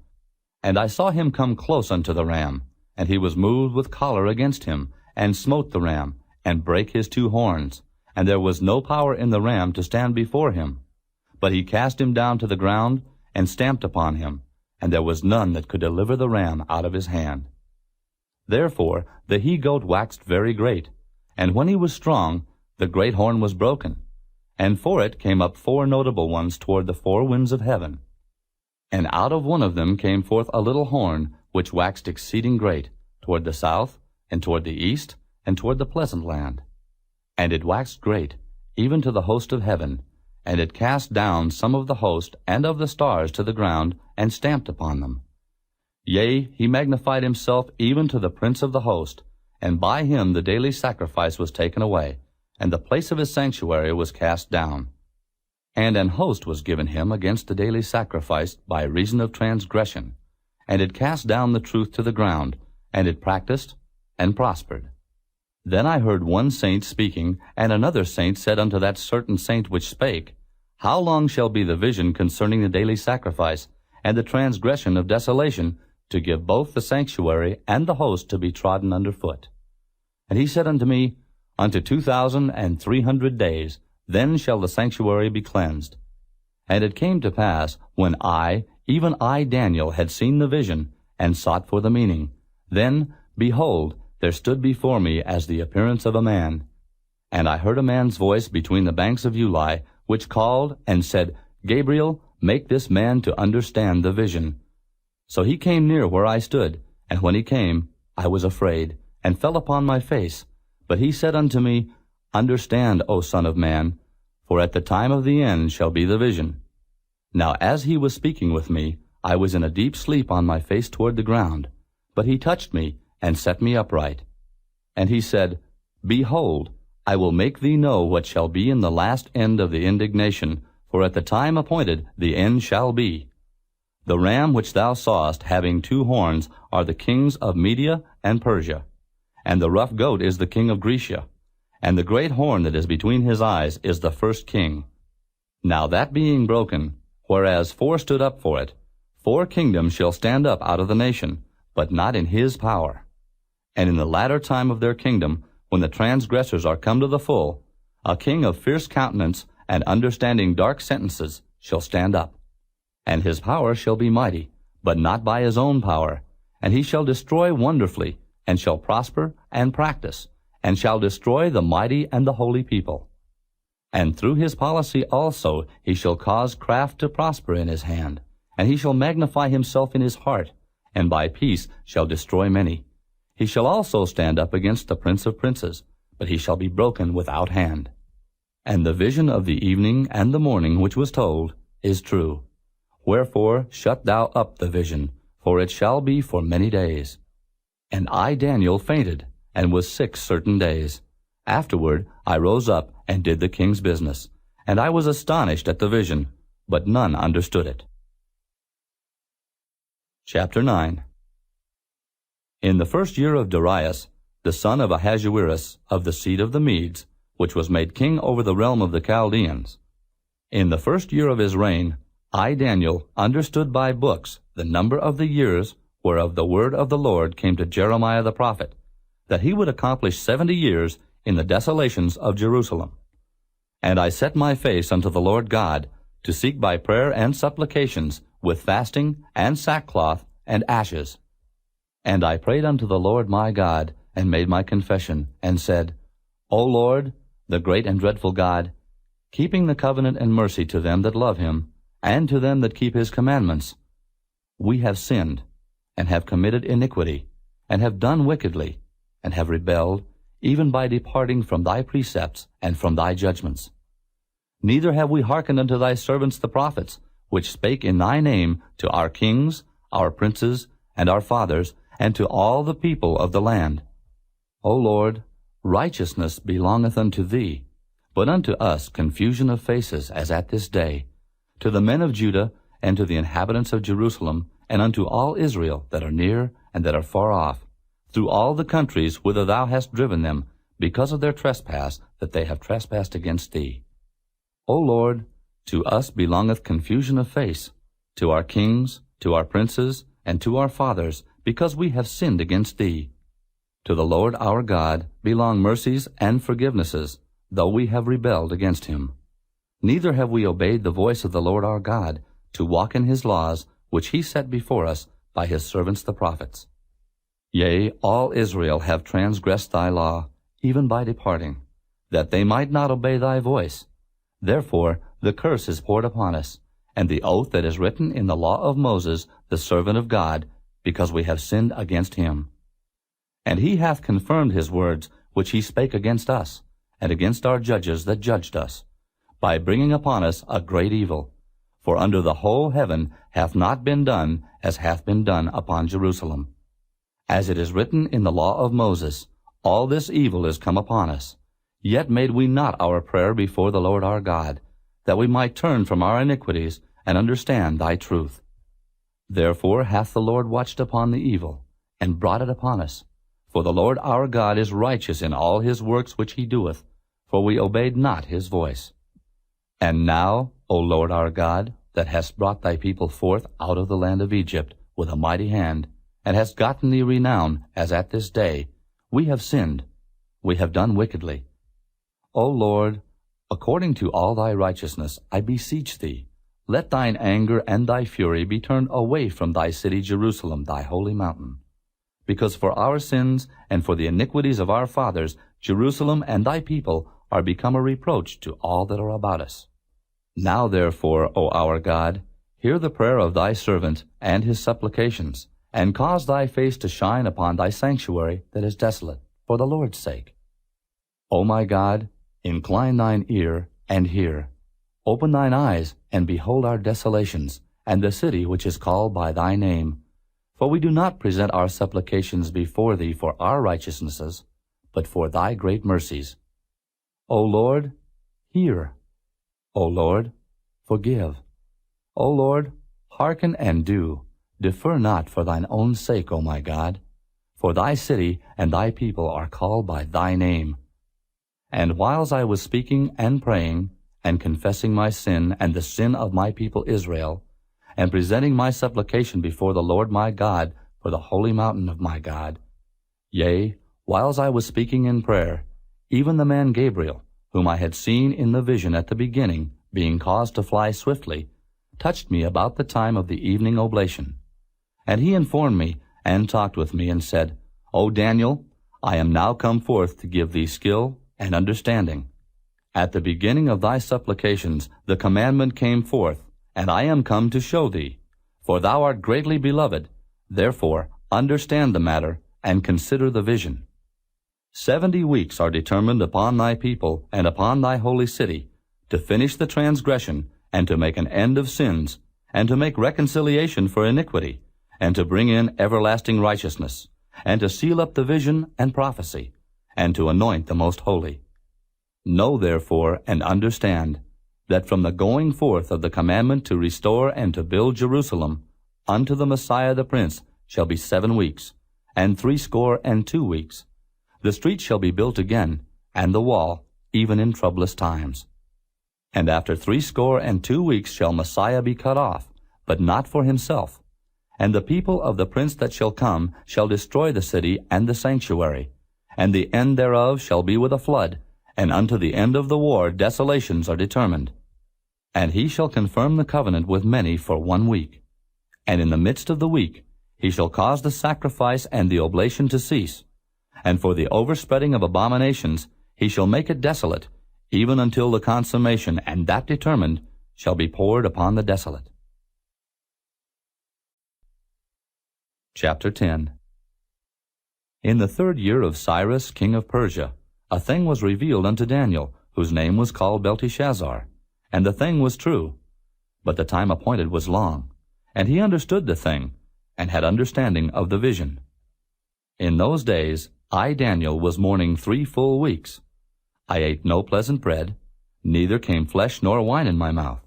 And I saw him come close unto the ram, and he was moved with choler against him, and smote the ram, and brake his 2 horns, and there was no power in the ram to stand before him. But he cast him down to the ground, and stamped upon him, and there was none that could deliver the ram out of his hand. Therefore the he-goat waxed very great, and when he was strong, the great horn was broken, and for it came up 4 notable ones toward the 4 winds of heaven. And out of one of them came forth a little horn, which waxed exceeding great, toward the south, and toward the east, and toward the pleasant land. And it waxed great, even to the host of heaven, and it cast down some of the host and of the stars to the ground, and stamped upon them. Yea, he magnified himself even to the prince of the host, and by him the daily sacrifice was taken away, and the place of his sanctuary was cast down. And an host was given him against the daily sacrifice by reason of transgression, and it cast down the truth to the ground, and it practiced and prospered. Then I heard one saint speaking, and another saint said unto that certain saint which spake, How long shall be the vision concerning the daily sacrifice, and the transgression of desolation, to give both the sanctuary and the host to be trodden under foot? And he said unto me, Unto 2,300 days, then shall the sanctuary be cleansed. And it came to pass, when I, even I Daniel, had seen the vision, and sought for the meaning, then, behold, there stood before me as the appearance of a man. And I heard a man's voice between the banks of Ulai, which called and said, Gabriel, make this man to understand the vision. So he came near where I stood, and when he came, I was afraid, and fell upon my face. But he said unto me, Understand, O son of man, for at the time of the end shall be the vision. Now as he was speaking with me, I was in a deep sleep on my face toward the ground. But he touched me, and set me upright. And he said, Behold, I will make thee know what shall be in the last end of the indignation, for at the time appointed the end shall be. The ram which thou sawest having 2 horns are the kings of Media and Persia, and the rough goat is the king of Grecia, and the great horn that is between his eyes is the first king. Now that being broken, whereas 4 stood up for it, 4 kingdoms shall stand up out of the nation, but not in his power. And in the latter time of their kingdom, when the transgressors are come to the full, a king of fierce countenance and understanding dark sentences shall stand up. And his power shall be mighty, but not by his own power, and he shall destroy wonderfully, and shall prosper and practice, and shall destroy the mighty and the holy people. And through his policy also he shall cause craft to prosper in his hand, and he shall magnify himself in his heart, and by peace shall destroy many. He shall also stand up against the prince of princes, but he shall be broken without hand. And the vision of the evening and the morning which was told is true. Wherefore shut thou up the vision, for it shall be for many days. And I Daniel fainted, and was sick certain days. Afterward I rose up, and did the king's business. And I was astonished at the vision, but none understood it. Chapter 9. In the 1st year of Darius, the son of Ahasuerus, of the seed of the Medes, which was made king over the realm of the Chaldeans, in the 1st year of his reign, I, Daniel, understood by books the number of the years whereof the word of the Lord came to Jeremiah the prophet, that he would accomplish 70 years in the desolations of Jerusalem. And I set my face unto the Lord God, to seek by prayer and supplications, with fasting and sackcloth and ashes. And I prayed unto the Lord my God, and made my confession, and said, O Lord, the great and dreadful God, keeping the covenant and mercy to them that love him, and to them that keep his commandments, we have sinned, and have committed iniquity, and have done wickedly, and have rebelled, even by departing from thy precepts and from thy judgments. Neither have we hearkened unto thy servants the prophets, which spake in thy name to our kings, our princes, and our fathers, and to all the people of the land. O Lord, righteousness belongeth unto thee, but unto us confusion of faces, as at this day, to the men of Judah, and to the inhabitants of Jerusalem, and unto all Israel that are near and that are far off, through all the countries whither thou hast driven them, because of their trespass that they have trespassed against thee. O Lord, to us belongeth confusion of face, to our kings, to our princes, and to our fathers, because we have sinned against thee. To the Lord our God belong mercies and forgivenesses, though we have rebelled against him. Neither have we obeyed the voice of the Lord our God, to walk in his laws, which he set before us by his servants the prophets. Yea, all Israel have transgressed thy law, even by departing, that they might not obey thy voice. Therefore the curse is poured upon us, and the oath that is written in the law of Moses, the servant of God, because we have sinned against him. And he hath confirmed his words, which he spake against us, and against our judges that judged us, by bringing upon us a great evil. For under the whole heaven hath not been done as hath been done upon Jerusalem. As it is written in the law of Moses, all this evil is come upon us. Yet made we not our prayer before the Lord our God, that we might turn from our iniquities and understand thy truth. Therefore hath the Lord watched upon the evil, and brought it upon us. For the Lord our God is righteous in all his works which he doeth, for we obeyed not his voice. And now, O Lord our God, that hast brought thy people forth out of the land of Egypt with a mighty hand, and hast gotten thee renown, as at this day, we have sinned, we have done wickedly. O Lord, according to all thy righteousness, I beseech thee, let thine anger and thy fury be turned away from thy city Jerusalem, thy holy mountain. Because for our sins and for the iniquities of our fathers, Jerusalem and thy people are become a reproach to all that are about us. Now therefore, O our God, hear the prayer of thy servant and his supplications, and cause thy face to shine upon thy sanctuary that is desolate, for the Lord's sake. O my God, incline thine ear and hear. Open thine eyes and behold our desolations, and the city which is called by thy name. For we do not present our supplications before thee for our righteousnesses, but for thy great mercies. O Lord, hear. O Lord, forgive. O Lord, hearken and do. Defer not for thine own sake, O my God. For thy city and thy people are called by thy name. And whiles I was speaking and praying, and confessing my sin and the sin of my people Israel, and presenting my supplication before the Lord my God for the holy mountain of my God, yea, whiles I was speaking in prayer, even the man Gabriel, whom I had seen in the vision at the beginning, being caused to fly swiftly, touched me about the time of the evening oblation. And he informed me, and talked with me, and said, O Daniel, I am now come forth to give thee skill and understanding. At the beginning of thy supplications the commandment came forth, and I am come to show thee. For thou art greatly beloved, therefore understand the matter, and consider the vision. 70 weeks are determined upon thy people and upon thy holy city, to finish the transgression, and to make an end of sins, and to make reconciliation for iniquity, and to bring in everlasting righteousness, and to seal up the vision and prophecy, and to anoint the most holy. Know therefore and understand, that from the going forth of the commandment to restore and to build Jerusalem, unto the Messiah the Prince shall be 7 weeks, and 62 weeks. The street shall be built again, and the wall, even in troublous times. And after 62 weeks shall Messiah be cut off, but not for himself. And the people of the prince that shall come shall destroy the city and the sanctuary, and the end thereof shall be with a flood, and unto the end of the war desolations are determined. And he shall confirm the covenant with many for 1 week. And in the midst of the week he shall cause the sacrifice and the oblation to cease. And for the overspreading of abominations he shall make it desolate, even until the consummation, and that determined, shall be poured upon the desolate. Chapter 10. In the 3rd year of Cyrus king of Persia, a thing was revealed unto Daniel, whose name was called Belteshazzar. And the thing was true, but the time appointed was long. And he understood the thing, and had understanding of the vision. In those days I, Daniel, was mourning 3 full weeks. I ate no pleasant bread, neither came flesh nor wine in my mouth.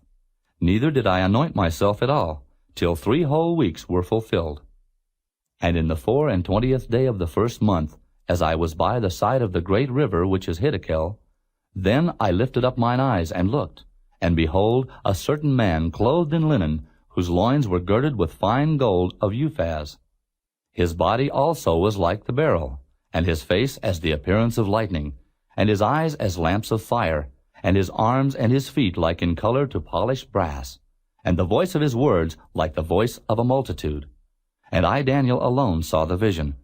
Neither did I anoint myself at all, till 3 whole weeks were fulfilled. And in the 24th day of the 1st month, as I was by the side of the great river which is Hiddekel, then I lifted up mine eyes and looked, and behold, a certain man clothed in linen, whose loins were girded with fine gold of Uphaz. His body also was like the beryl, and his face as the appearance of lightning, and his eyes as lamps of fire, and his arms and his feet like in color to polished brass, and the voice of his words like the voice of a multitude. And I, Daniel, alone saw the vision.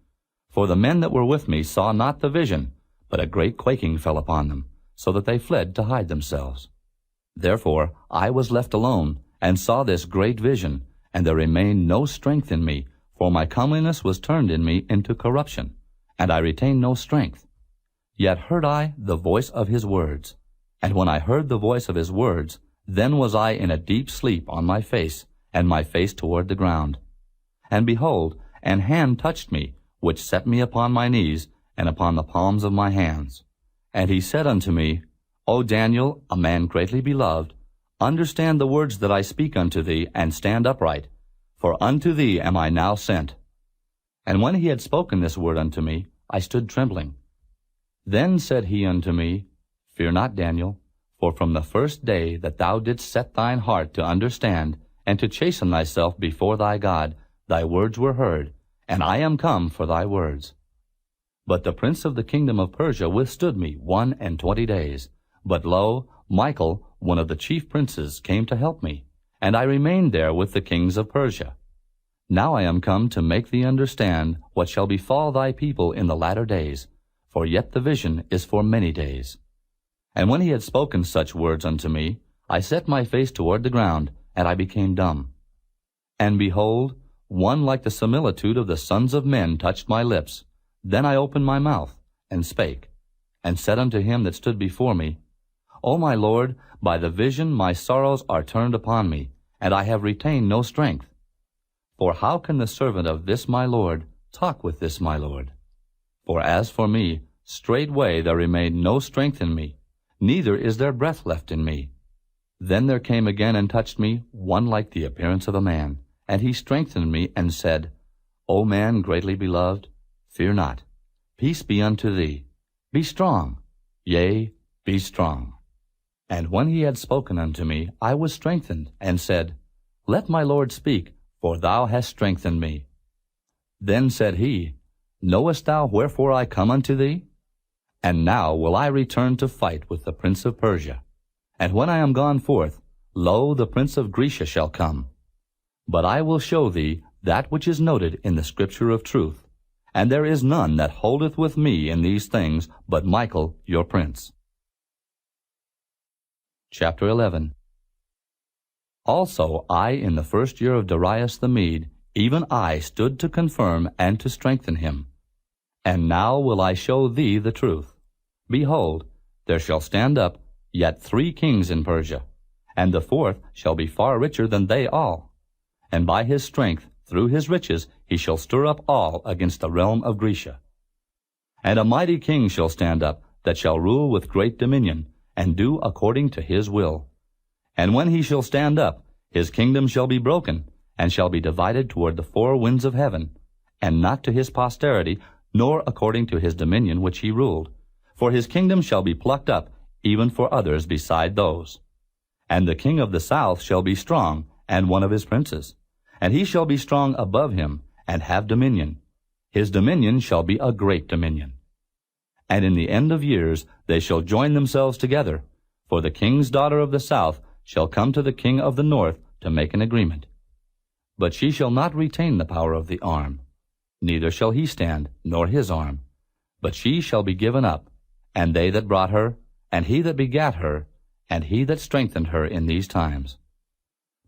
For the men that were with me saw not the vision, but a great quaking fell upon them, so that they fled to hide themselves. Therefore I was left alone, and saw this great vision, and there remained no strength in me, for my comeliness was turned in me into corruption, and I retained no strength. Yet heard I the voice of his words. And when I heard the voice of his words, then was I in a deep sleep on my face, and my face toward the ground. And behold, an hand touched me, which set me upon my knees, and upon the palms of my hands. And he said unto me, O Daniel, a man greatly beloved, understand the words that I speak unto thee, and stand upright, for unto thee am I now sent. And when he had spoken this word unto me, I stood trembling. Then said he unto me, Fear not, Daniel, for from the first day that thou didst set thine heart to understand, and to chasten thyself before thy God, thy words were heard, and I am come for thy words. But the prince of the kingdom of Persia withstood me 21 days. But lo, Michael, one of the chief princes, came to help me, and I remained there with the kings of Persia. Now I am come to make thee understand what shall befall thy people in the latter days, for yet the vision is for many days. And when he had spoken such words unto me, I set my face toward the ground, and I became dumb. And behold, one like the similitude of the sons of men touched my lips. Then I opened my mouth, and spake, and said unto him that stood before me, O my Lord, by the vision my sorrows are turned upon me, and I have retained no strength. For how can the servant of this my Lord talk with this my Lord? For as for me, straightway there remained no strength in me, neither is there breath left in me. Then there came again and touched me one like the appearance of a man, and he strengthened me, and said, O man greatly beloved, fear not. Peace be unto thee. Be strong. Yea, be strong. And when he had spoken unto me, I was strengthened, and said, Let my Lord speak, for thou hast strengthened me. Then said he, Knowest thou wherefore I come unto thee? And now will I return to fight with the prince of Persia. And when I am gone forth, lo, the prince of Grecia shall come. But I will show thee that which is noted in the scripture of truth, and there is none that holdeth with me in these things but Michael your prince. Chapter 11. Also I, in the 1st year of Darius the Mede, even I stood to confirm and to strengthen him. And now will I show thee the truth. Behold, there shall stand up yet 3 kings in Persia, and the 4th shall be far richer than they all. And by his strength, through his riches, he shall stir up all against the realm of Grecia. And a mighty king shall stand up, that shall rule with great dominion, and do according to his will. And when he shall stand up, his kingdom shall be broken, and shall be divided toward the four winds of heaven, and not to his posterity, nor according to his dominion which he ruled. For his kingdom shall be plucked up, even for others beside those. And the king of the south shall be strong, and one of his princes. And he shall be strong above him, and have dominion. His dominion shall be a great dominion. And in the end of years they shall join themselves together, for the king's daughter of the south shall come to the king of the north to make an agreement. But she shall not retain the power of the arm, neither shall he stand, nor his arm. But she shall be given up, and they that brought her, and he that begat her, and he that strengthened her in these times.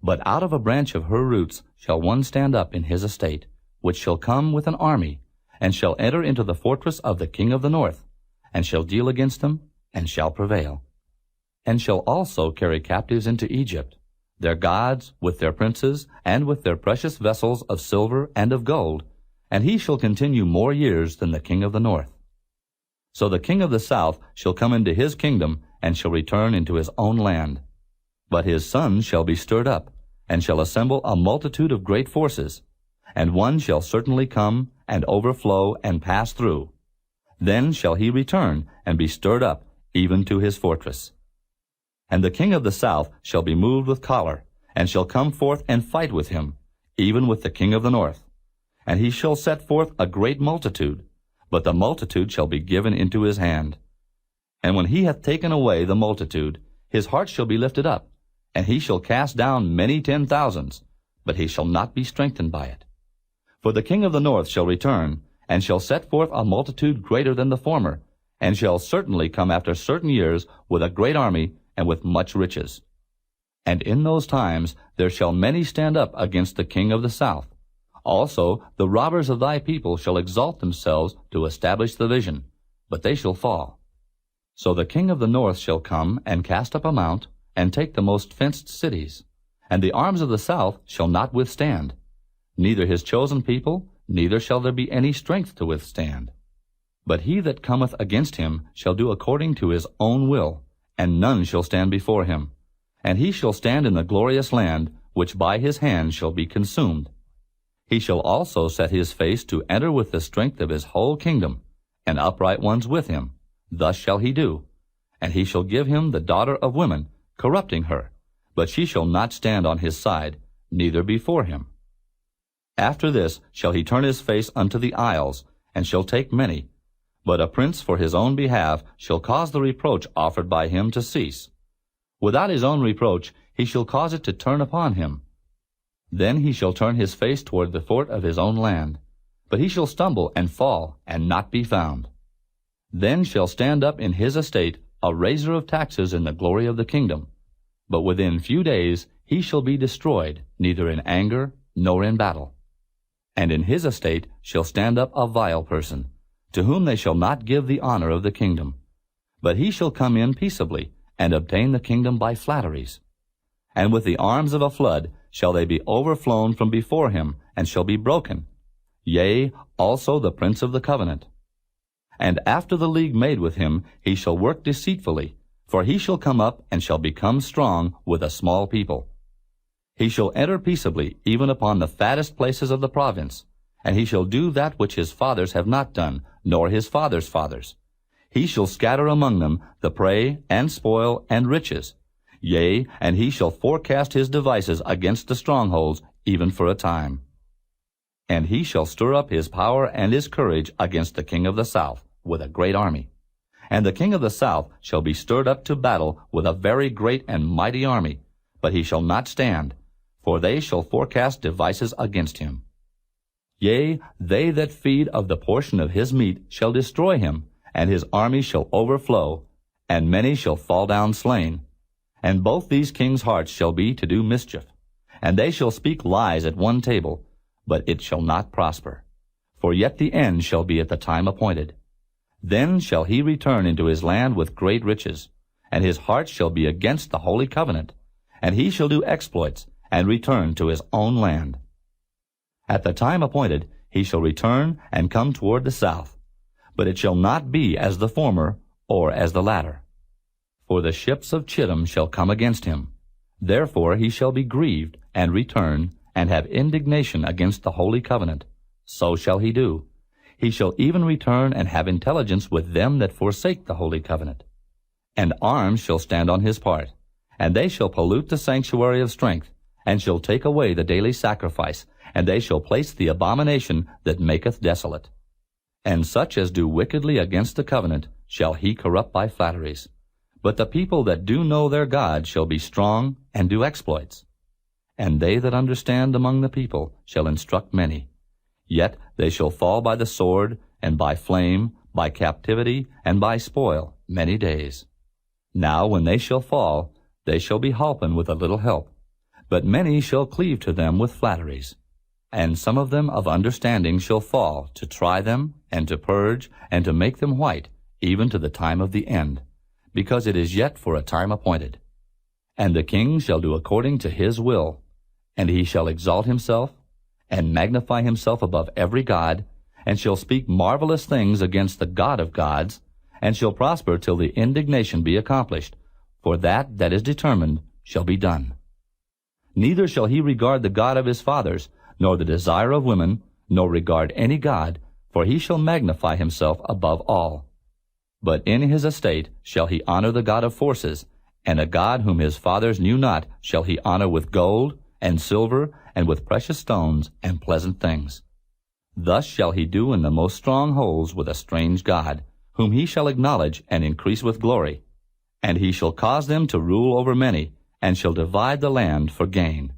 But out of a branch of her roots shall one stand up in his estate, which shall come with an army, and shall enter into the fortress of the king of the north, and shall deal against them, and shall prevail. And shall also carry captives into Egypt, their gods, with their princes, and with their precious vessels of silver and of gold, and he shall continue more years than the king of the north. So the king of the south shall come into his kingdom, and shall return into his own land. But his sons shall be stirred up, and shall assemble a multitude of great forces, and one shall certainly come, and overflow, and pass through. Then shall he return, and be stirred up, even to his fortress. And the king of the south shall be moved with choler, and shall come forth and fight with him, even with the king of the north. And he shall set forth a great multitude, but the multitude shall be given into his hand. And when he hath taken away the multitude, his heart shall be lifted up, and he shall cast down many 10,000s, but he shall not be strengthened by it. For the king of the north shall return, and shall set forth a multitude greater than the former, and shall certainly come after certain years with a great army, and with much riches. And in those times there shall many stand up against the king of the south. Also the robbers of thy people shall exalt themselves to establish the vision, but they shall fall. So the king of the north shall come, and cast up a mount, and take the most fenced cities. And the arms of the south shall not withstand, neither his chosen people, neither shall there be any strength to withstand. But he that cometh against him shall do according to his own will, and none shall stand before him. And he shall stand in the glorious land, which by his hand shall be consumed. He shall also set his face to enter with the strength of his whole kingdom, and upright ones with him. Thus shall he do. And he shall give him the daughter of women, corrupting her, but she shall not stand on his side, neither before him. After this shall he turn his face unto the isles, and shall take many. But a prince for his own behalf shall cause the reproach offered by him to cease. Without his own reproach he shall cause it to turn upon him. Then he shall turn his face toward the fort of his own land. But he shall stumble and fall, and not be found. Then shall stand up in his estate a raiser of taxes in the glory of the kingdom. But within few days he shall be destroyed, neither in anger nor in battle. And in his estate shall stand up a vile person, to whom they shall not give the honor of the kingdom. But he shall come in peaceably, and obtain the kingdom by flatteries. And with the arms of a flood shall they be overflown from before him, and shall be broken. Yea, also the prince of the covenant. And after the league made with him, he shall work deceitfully, for he shall come up and shall become strong with a small people. He shall enter peaceably even upon the fattest places of the province, and he shall do that which his fathers have not done, nor his fathers' fathers. He shall scatter among them the prey, and spoil, and riches. Yea, and he shall forecast his devices against the strongholds, even for a time. And he shall stir up his power and his courage against the king of the south, with a great army. And the king of the south shall be stirred up to battle with a very great and mighty army, but he shall not stand, for they shall forecast devices against him. Yea, they that feed of the portion of his meat shall destroy him, and his army shall overflow, and many shall fall down slain. And both these kings' hearts shall be to do mischief, and they shall speak lies at one table, but it shall not prosper. For yet the end shall be at the time appointed. Then shall he return into his land with great riches, and his heart shall be against the holy covenant, and he shall do exploits, and return to his own land. At the time appointed he shall return and come toward the south. But it shall not be as the former, or as the latter. For the ships of Chittim shall come against him. Therefore he shall be grieved, and return, and have indignation against the holy covenant. So shall he do. He shall even return and have intelligence with them that forsake the holy covenant. And arms shall stand on his part, and they shall pollute the sanctuary of strength, and shall take away the daily sacrifice, and they shall place the abomination that maketh desolate. And such as do wickedly against the covenant shall he corrupt by flatteries. But the people that do know their God shall be strong, and do exploits. And they that understand among the people shall instruct many. Yet they shall fall by the sword, and by flame, by captivity, and by spoil, many days. Now when they shall fall, they shall be holpen with a little help. But many shall cleave to them with flatteries. And some of them of understanding shall fall, to try them, and to purge, and to make them white, even to the time of the end, because it is yet for a time appointed. And the king shall do according to his will, and he shall exalt himself, and magnify himself above every god, and shall speak marvelous things against the God of gods, and shall prosper till the indignation be accomplished, for that is determined shall be done. Neither shall he regard the God of his fathers, nor the desire of women, nor regard any god, for he shall magnify himself above all. But in his estate shall he honor the God of forces, and a God whom his fathers knew not shall he honor with gold, and silver, and with precious stones, and pleasant things. Thus shall he do in the most strongholds with a strange God, whom he shall acknowledge and increase with glory. And he shall cause them to rule over many, and shall divide the land for gain.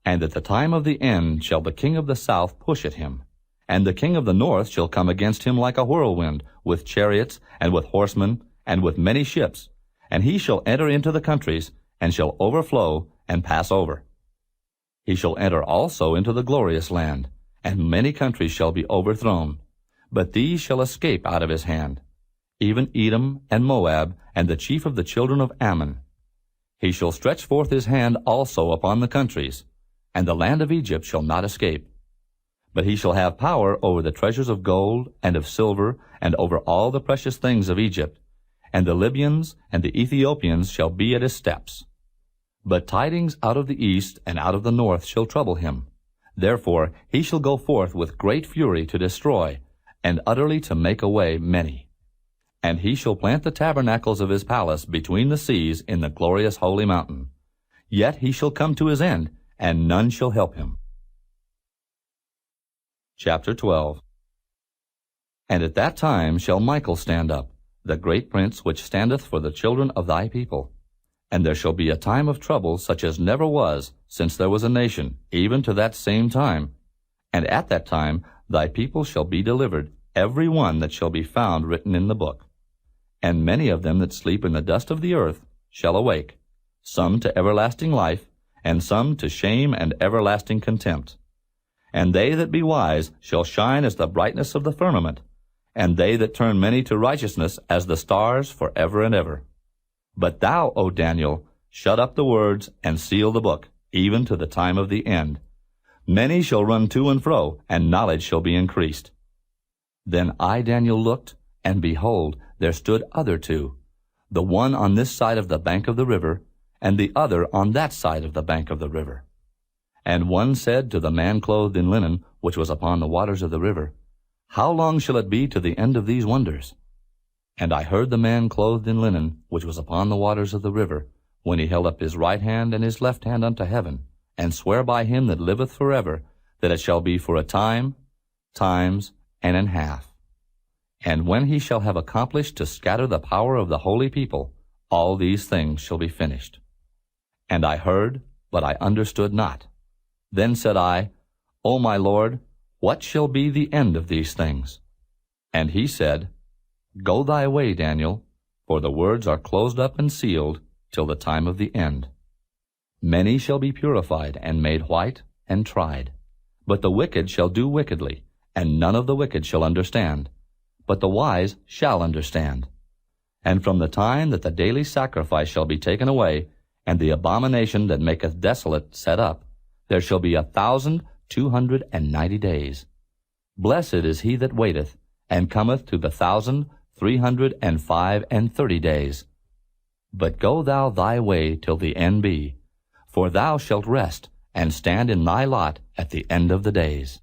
And at the time of the end shall the king of the south push at him, and the king of the north shall come against him like a whirlwind, with chariots, and with horsemen, and with many ships. And he shall enter into the countries, and shall overflow, and pass over. He shall enter also into the glorious land, and many countries shall be overthrown. But these shall escape out of his hand, even Edom and Moab, and the chief of the children of Ammon. He shall stretch forth his hand also upon the countries, and the land of Egypt shall not escape. But he shall have power over the treasures of gold and of silver, and over all the precious things of Egypt. And the Libyans and the Ethiopians shall be at his steps. But tidings out of the east and out of the north shall trouble him. Therefore he shall go forth with great fury to destroy, and utterly to make away many. And he shall plant the tabernacles of his palace between the seas in the glorious holy mountain. Yet he shall come to his end, and none shall help him. Chapter 12. And at that time shall Michael stand up, the great prince which standeth for the children of thy people. And there shall be a time of trouble such as never was since there was a nation, even to that same time. And at that time thy people shall be delivered, every one that shall be found written in the book. And many of them that sleep in the dust of the earth shall awake, some to everlasting life, and some to shame and everlasting contempt. And they that be wise shall shine as the brightness of the firmament, and they that turn many to righteousness as the stars for ever and ever. But thou, O Daniel, shut up the words, and seal the book, even to the time of the end. Many shall run to and fro, and knowledge shall be increased. Then I, Daniel, looked, and behold, there stood other two, the one on this side of the bank of the river, and the other on that side of the bank of the river. And one said to the man clothed in linen, which was upon the waters of the river, How long shall it be to the end of these wonders? And I heard the man clothed in linen, which was upon the waters of the river, when he held up his right hand and his left hand unto heaven, and swear by him that liveth forever, that it shall be for a time, times, and an half. And when he shall have accomplished to scatter the power of the holy people, all these things shall be finished. And I heard, but I understood not. Then said I, O my Lord, what shall be the end of these things? And he said, Go thy way, Daniel, for the words are closed up and sealed till the time of the end. Many shall be purified and made white and tried. But the wicked shall do wickedly, and none of the wicked shall understand. But the wise shall understand. And from the time that the daily sacrifice shall be taken away, and the abomination that maketh desolate set up, there shall be 1,290 days. Blessed is he that waiteth, and cometh to the 1,390 335 days. But go thou thy way till the end be, for thou shalt rest, and stand in thy lot at the end of the days.